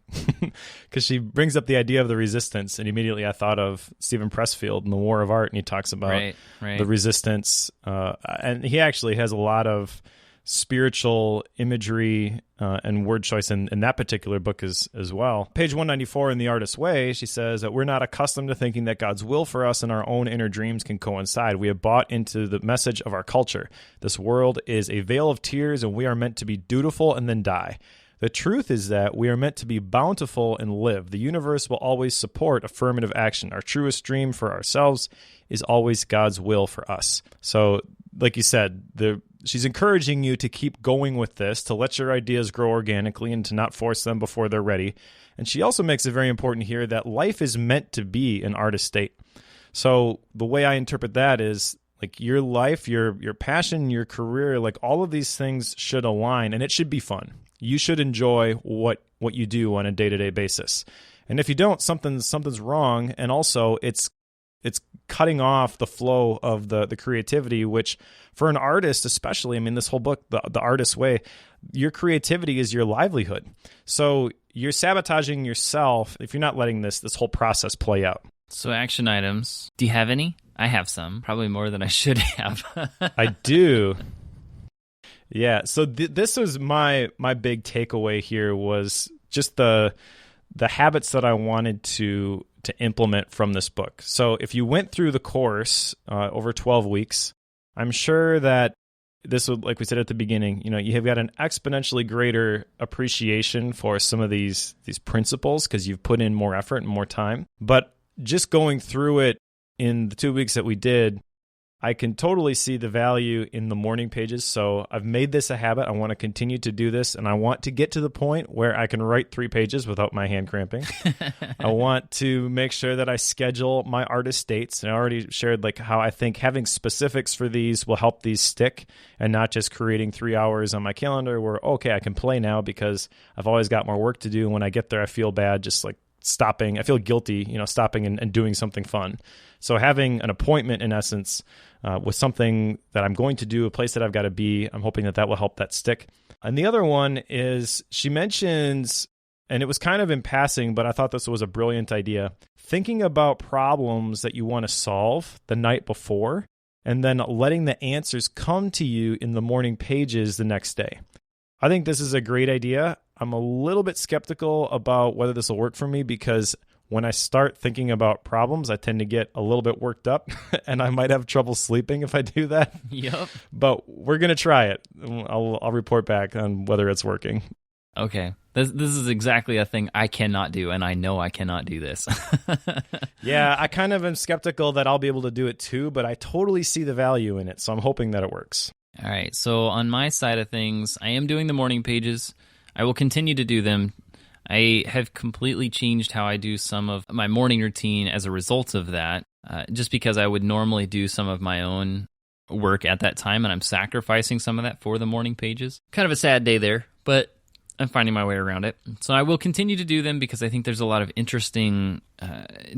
Because she brings up the idea of the resistance, and immediately I thought of Stephen Pressfield in The War of Art, and he talks about the resistance. And he actually has a lot of spiritual imagery and word choice in that particular book as well. Page 194 in The Artist's Way, she says that we're not accustomed to thinking that God's will for us and our own inner dreams can coincide. We have bought into the message of our culture. This world is a vale of tears, and we are meant to be dutiful and then die. The truth is that we are meant to be bountiful and live. The universe will always support affirmative action. Our truest dream for ourselves is always God's will for us. So, like you said, she's encouraging you to keep going with this, to let your ideas grow organically and to not force them before they're ready. And she also makes it very important here that life is meant to be an artist state. So the way I interpret that is your life, your passion, your career, all of these things should align, and it should be fun. You should enjoy what you do on a day-to-day basis. And if you don't, something's wrong. And also it's cutting off the flow of the creativity, which for an artist especially, this whole book, the Artist's Way, your creativity is your livelihood. So you're sabotaging yourself if you're not letting this whole process play out. So action items. Do you have any? I have some, probably more than I should have. I do. Yeah. So this was my big takeaway here was just the habits that I wanted to implement from this book. So if you went through the course over 12 weeks, I'm sure that this would, like we said at the beginning, you have got an exponentially greater appreciation for some of these principles because you've put in more effort and more time. But just going through it in the 2 weeks that we did, I can totally see the value in the morning pages. So I've made this a habit. I want to continue to do this, and I want to get to the point where I can write 3 pages without my hand cramping. I want to make sure that I schedule my artist dates. And I already shared how I think having specifics for these will help these stick and not just creating 3 hours on my calendar where, okay, I can play now because I've always got more work to do. And when I get there, I feel bad just stopping. I feel guilty, stopping and doing something fun. So having an appointment, in essence, with something that I'm going to do, a place that I've got to be, I'm hoping that will help that stick. And the other one is she mentions and it was kind of in passing, but I thought this was a brilliant idea. Thinking about problems that you want to solve the night before, and then letting the answers come to you in the morning pages the next day. I think this is a great idea. I'm a little bit skeptical about whether this will work for me because when I start thinking about problems, I tend to get a little bit worked up and I might have trouble sleeping if I do that. Yep. But we're going to try it. I'll report back on whether it's working. Okay. This is exactly a thing I cannot do, and I know I cannot do this. Yeah, I kind of am skeptical that I'll be able to do it too, but I totally see the value in it, so I'm hoping that it works. All right. So on my side of things, I am doing the morning pages. I will continue to do them. I have completely changed how I do some of my morning routine as a result of that, just because I would normally do some of my own work at that time, and I'm sacrificing some of that for the morning pages. Kind of a sad day there, but I'm finding my way around it. So I will continue to do them because I think there's a lot of interesting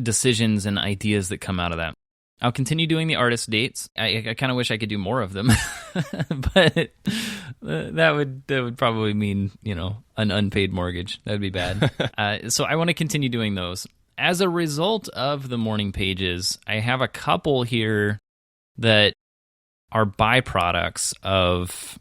decisions and ideas that come out of that. I'll continue doing the artist dates. I kind of wish I could do more of them, but that would probably mean, an unpaid mortgage. That would be bad. So I want to continue doing those. As a result of the morning pages, I have a couple here that are byproducts of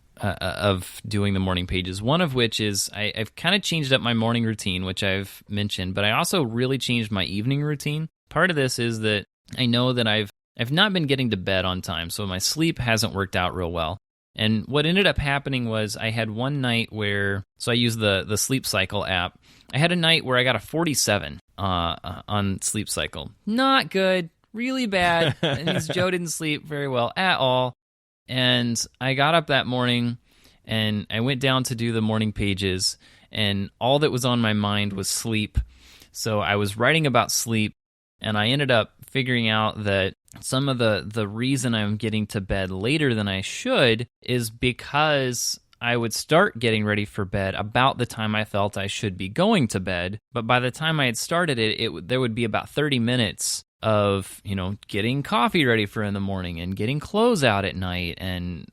doing the morning pages. One of which is I've kind of changed up my morning routine, which I've mentioned, but I also really changed my evening routine. Part of this is that I know that I've not been getting to bed on time, so my sleep hasn't worked out real well. And what ended up happening was I had one night where, so I used the Sleep Cycle app. I had a night where I got a 47 on Sleep Cycle. Not good, really bad. That means Joe didn't sleep very well at all. And I got up that morning and I went down to do the morning pages, and all that was on my mind was sleep. So I was writing about sleep, and I ended up figuring out that some of the reason I'm getting to bed later than I should is because I would start getting ready for bed about the time I felt I should be going to bed. But by the time I had started there would be about 30 minutes of, getting coffee ready for in the morning and getting clothes out at night and,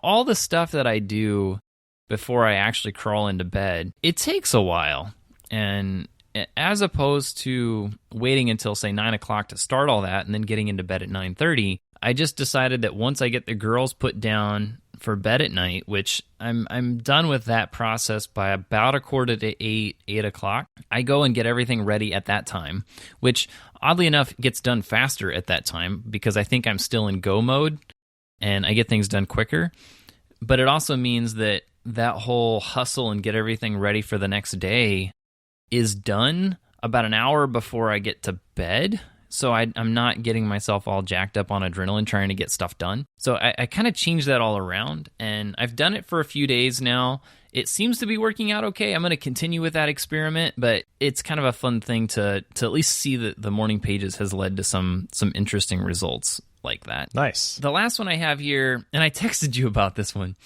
all the stuff that I do before I actually crawl into bed. It takes a while. And as opposed to waiting until, say, 9 o'clock to start all that and then getting into bed at 9:30, I just decided that once I get the girls put down for bed at night, which I'm done with that process by about 7:45, 8 o'clock, I go and get everything ready at that time, which oddly enough gets done faster at that time because I think I'm still in go mode and I get things done quicker. But it also means that whole hustle and get everything ready for the next day is done about an hour before I get to bed. So I'm not getting myself all jacked up on adrenaline trying to get stuff done. So I kind of changed that all around, and I've done it for a few days now. It seems to be working out okay. I'm going to continue with that experiment, but it's kind of a fun thing to at least see that the morning pages has led to some interesting results like that. Nice. The last one I have here, and I texted you about this one.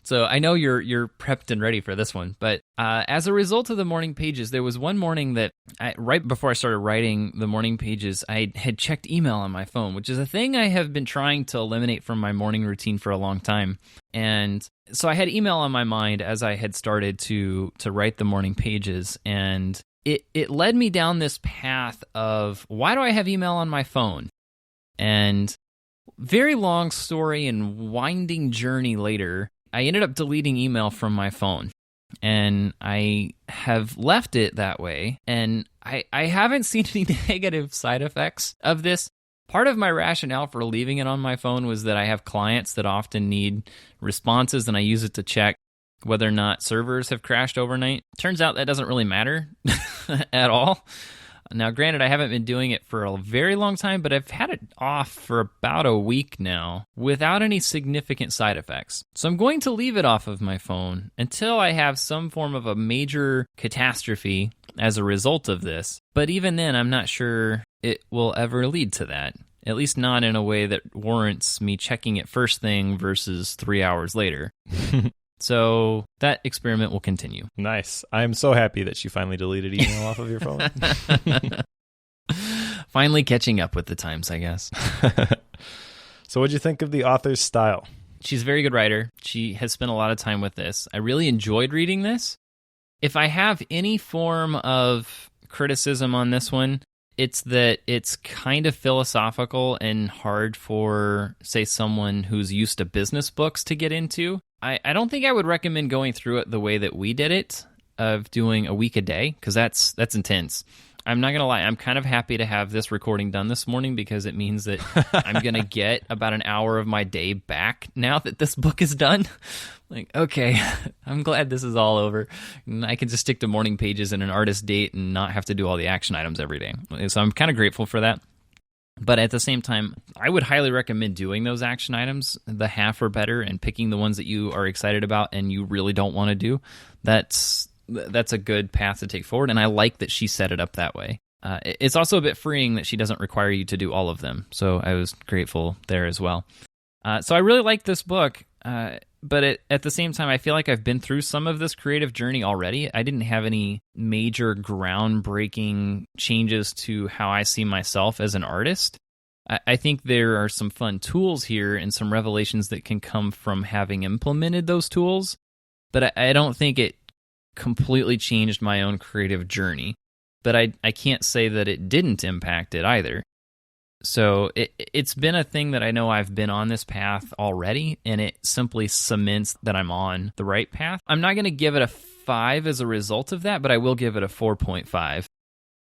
So I know you're prepped and ready for this one, but as a result of the morning pages, there was one morning that right before I started writing the morning pages, I had checked email on my phone, which is a thing I have been trying to eliminate from my morning routine for a long time. And so I had email on my mind as I had started to write the morning pages, and it led me down this path of, why do I have email on my phone? And very long story and winding journey later, I ended up deleting email from my phone, and I have left it that way, and I haven't seen any negative side effects of this. Part of my rationale for leaving it on my phone was that I have clients that often need responses, and I use it to check whether or not servers have crashed overnight. Turns out that doesn't really matter at all. Now, granted, I haven't been doing it for a very long time, but I've had it off for about a week now without any significant side effects. So I'm going to leave it off of my phone until I have some form of a major catastrophe as a result of this. But even then, I'm not sure it will ever lead to that, at least not in a way that warrants me checking it first thing versus 3 hours later. So that experiment will continue. Nice. I'm so happy that you finally deleted email off of your phone. Finally catching up with the times, I guess. So what'd you think of the author's style? She's a very good writer. She has spent a lot of time with this. I really enjoyed reading this. if I have any form of criticism on this one, it's that it's kind of philosophical and hard for, say, someone who's used to business books to get into. I don't think I would recommend going through it the way that we did it, of doing a week a day, because that's intense. I'm not going to lie, I'm kind of happy to have this recording done this morning because it means that I'm going to get about an hour of my day back now that this book is done. Like, okay, I'm glad this is all over. And I can just stick to morning pages and an artist date and not have to do all the action items every day. So I'm kind of grateful for that. But at the same time, I would highly recommend doing those action items, the half or better, and picking the ones that you are excited about and you really don't want to do. That's a good path to take forward, and I like that she set it up that way. It's also a bit freeing that she doesn't require you to do all of them, so I was grateful there as well. So I really like this book, but at the same time, I feel like I've been through some of this creative journey already. I didn't have any major groundbreaking changes to how I see myself as an artist. I think there are some fun tools here and some revelations that can come from having implemented those tools, but I don't think it completely changed my own creative journey. But I can't say that it didn't impact it either. So it's been a thing that I know I've been on this path already, and it simply cements that I'm on the right path. I'm not going to give it a 5 as a result of that, but I will give it a 4.5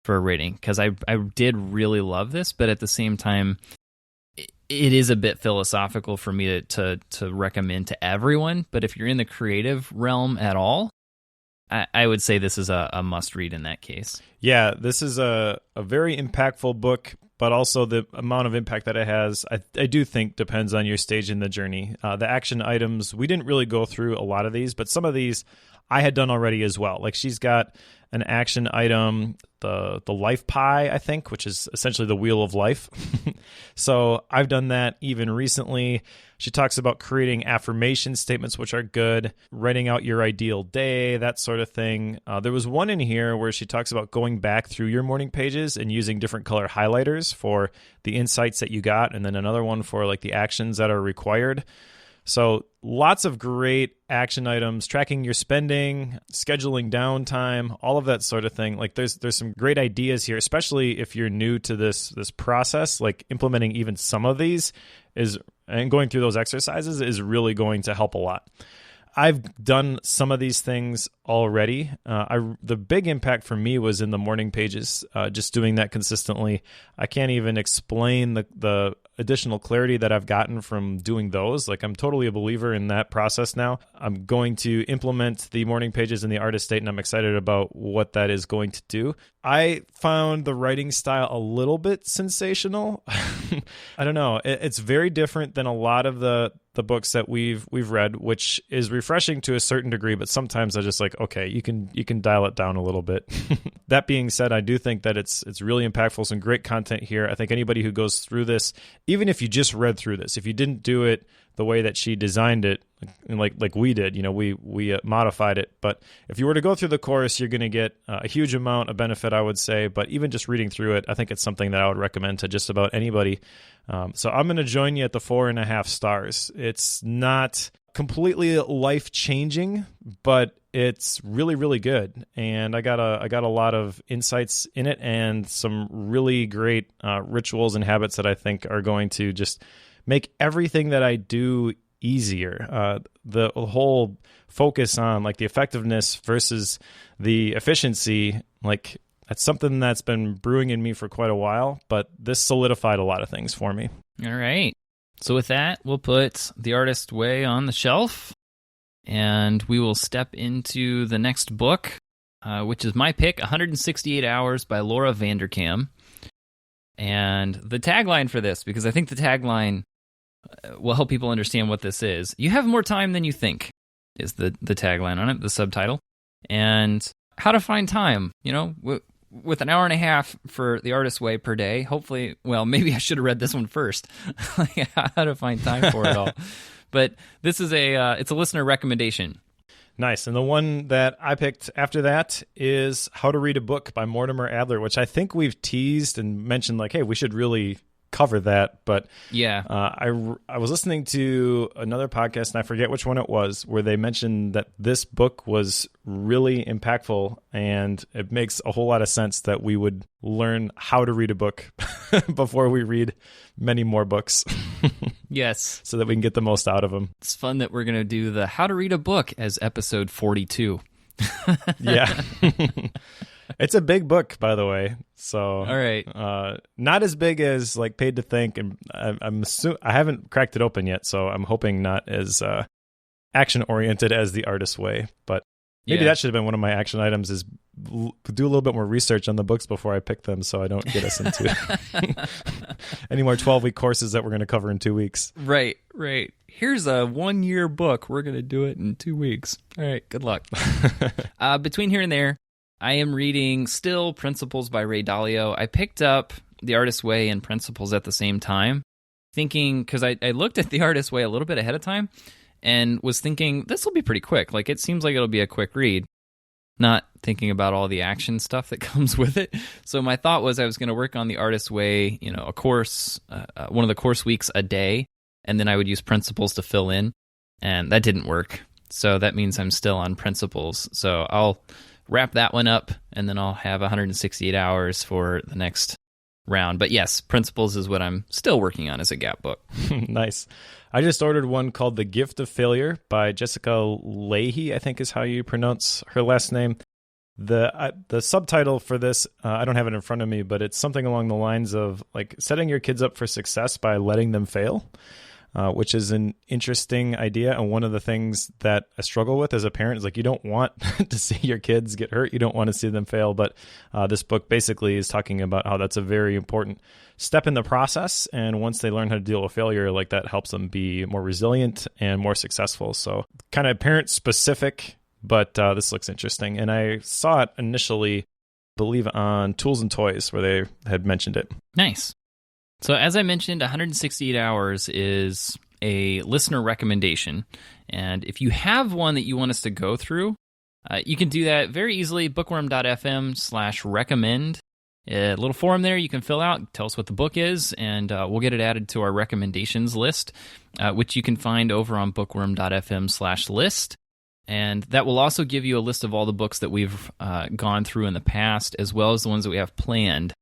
for a rating, because I did really love this, but at the same time, it is a bit philosophical for me to recommend to everyone. But if you're in the creative realm at all, I would say this is a must-read in that case. Yeah, this is a very impactful book, but also the amount of impact that it has, I do think depends on your stage in the journey. The action items, we didn't really go through a lot of these, but some of these I had done already as well. Like she's got an action item, the life pie, I think, which is essentially the wheel of life. So I've done that even recently. She talks about creating affirmation statements, which are good, writing out your ideal day, that sort of thing. There was one in here where she talks about going back through your morning pages and using different color highlighters for the insights that you got, and then another one for like the actions that are required. So lots of great action items, tracking your spending, scheduling downtime, all of that sort of thing. Like there's some great ideas here, especially if you're new to this process. Like implementing even some of these and going through those exercises is really going to help a lot. I've done some of these things already. The big impact for me was in the morning pages, just doing that consistently. I can't even explain the additional clarity that I've gotten from doing those. Like I'm totally a believer in that process now. I'm going to implement the morning pages in the artist state, and I'm excited about what that is going to do. I found the writing style a little bit sensational. I don't know. It's very different than a lot of the books that we've read, which is refreshing to a certain degree, but sometimes I just like, okay, you can dial it down a little bit. That being said, I do think that it's really impactful, some great content here. I think anybody who goes through this, even if you just read through this, if you didn't do it the way that she designed it, like we did, we modified it. But if you were to go through the course, you're going to get a huge amount of benefit, I would say. But even just reading through it, I think it's something that I would recommend to just about anybody. So I'm going to join you at the 4.5 stars. It's not completely life-changing, but it's really, really good. And I got a lot of insights in it and some really great rituals and habits that I think are going to just make everything that I do easier. The whole focus on like the effectiveness versus the efficiency, like that's something that's been brewing in me for quite a while, but this solidified a lot of things for me. All right. So with that, we'll put The Artist Way on the shelf, and we will step into the next book, which is my pick, 168 Hours by Laura Vanderkam. And the tagline for this, because I think the tagline will help people understand what this is. You have more time than you think is the tagline on it, the subtitle. And how to find time, with an hour and a half for The Artist's Way per day. Hopefully, well, maybe I should have read this one first. How to find time for it all. But this is it's a listener recommendation. Nice. And the one that I picked after that is How to Read a Book by Mortimer Adler, which I think we've teased and mentioned like, hey, we should really cover that. But Yeah. I was listening to another podcast, and I forget which one it was, where they mentioned that this book was really impactful, and it makes a whole lot of sense that we would learn how to read a book before we read many more books. Yes. So that we can get the most out of them. It's fun that we're going to do the How to Read a Book as episode 42. Yeah. It's a big book, by the way. So, all right. Not as big as like Paid to Think, and I haven't cracked it open yet, so I'm hoping not as action oriented as The Artist's Way. But maybe that should have been one of my action items: is do a little bit more research on the books before I pick them, so I don't get us into any more 12-week courses that we're going to cover in 2 weeks. Right. Here's a 1-year book. We're going to do it in 2 weeks. All right. Good luck. Between here and there, I am reading still Principles by Ray Dalio. I picked up The Artist's Way and Principles at the same time, thinking, because I looked at The Artist's Way a little bit ahead of time and was thinking, this will be pretty quick. Like, it seems like it'll be a quick read, not thinking about all the action stuff that comes with it. So my thought was I was going to work on The Artist's Way, a course, one of the course weeks a day, and then I would use Principles to fill in, and that didn't work. So that means I'm still on Principles. So I'll wrap that one up, and then I'll have 168 hours for the next round. But yes, Principles is what I'm still working on as a gap book. Nice. I just ordered one called The Gift of Failure by Jessica Leahy, I think is how you pronounce her last name. The subtitle for this, I don't have it in front of me, but it's something along the lines of like setting your kids up for success by letting them fail. Which is an interesting idea. And one of the things that I struggle with as a parent is like, you don't want to see your kids get hurt. You don't want to see them fail. But this book basically is talking about how that's a very important step in the process. And once they learn how to deal with failure, like that helps them be more resilient and more successful. So kind of parent specific, but this looks interesting. And I saw it initially, I believe, on Tools and Toys where they had mentioned it. Nice. So as I mentioned, 168 hours is a listener recommendation. And if you have one that you want us to go through, you can do that very easily, bookworm.fm/recommend. A little form there you can fill out, tell us what the book is, and we'll get it added to our recommendations list, which you can find over on bookworm.fm/list. And that will also give you a list of all the books that we've gone through in the past, as well as the ones that we have planned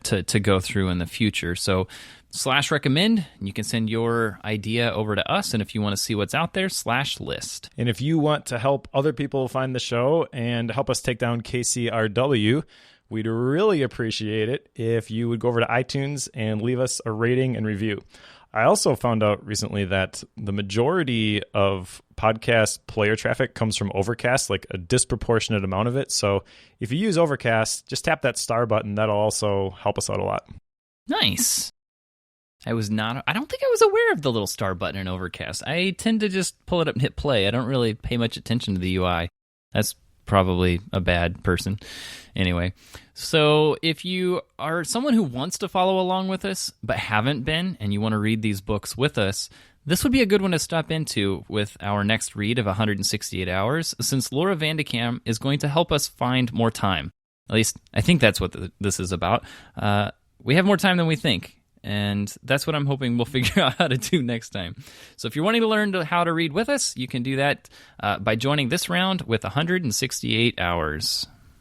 to go through in the future. So /recommend, you can send your idea over to us, and if you want to see what's out there, /list. And if you want to help other people find the show and help us take down KCRW, we'd really appreciate it if you would go over to iTunes and leave us a rating and review. I also found out recently that the majority of podcast player traffic comes from Overcast, like a disproportionate amount of it. So if you use Overcast, just tap that star button. That'll also help us out a lot. Nice. I don't think I was aware of the little star button in Overcast. I tend to just pull it up and hit play. I don't really pay much attention to the UI. That's probably a bad person. Anyway, so if you are someone who wants to follow along with us but haven't been, and you want to read these books with us, this would be a good one to stop into with our next read of 168 hours, since Laura Vandekam is going to help us find more time. At least, I think that's what this is about. We have more time than we think, and that's what I'm hoping we'll figure out how to do next time. So if you're wanting to learn how to read with us, you can do that by joining this round with 168 hours.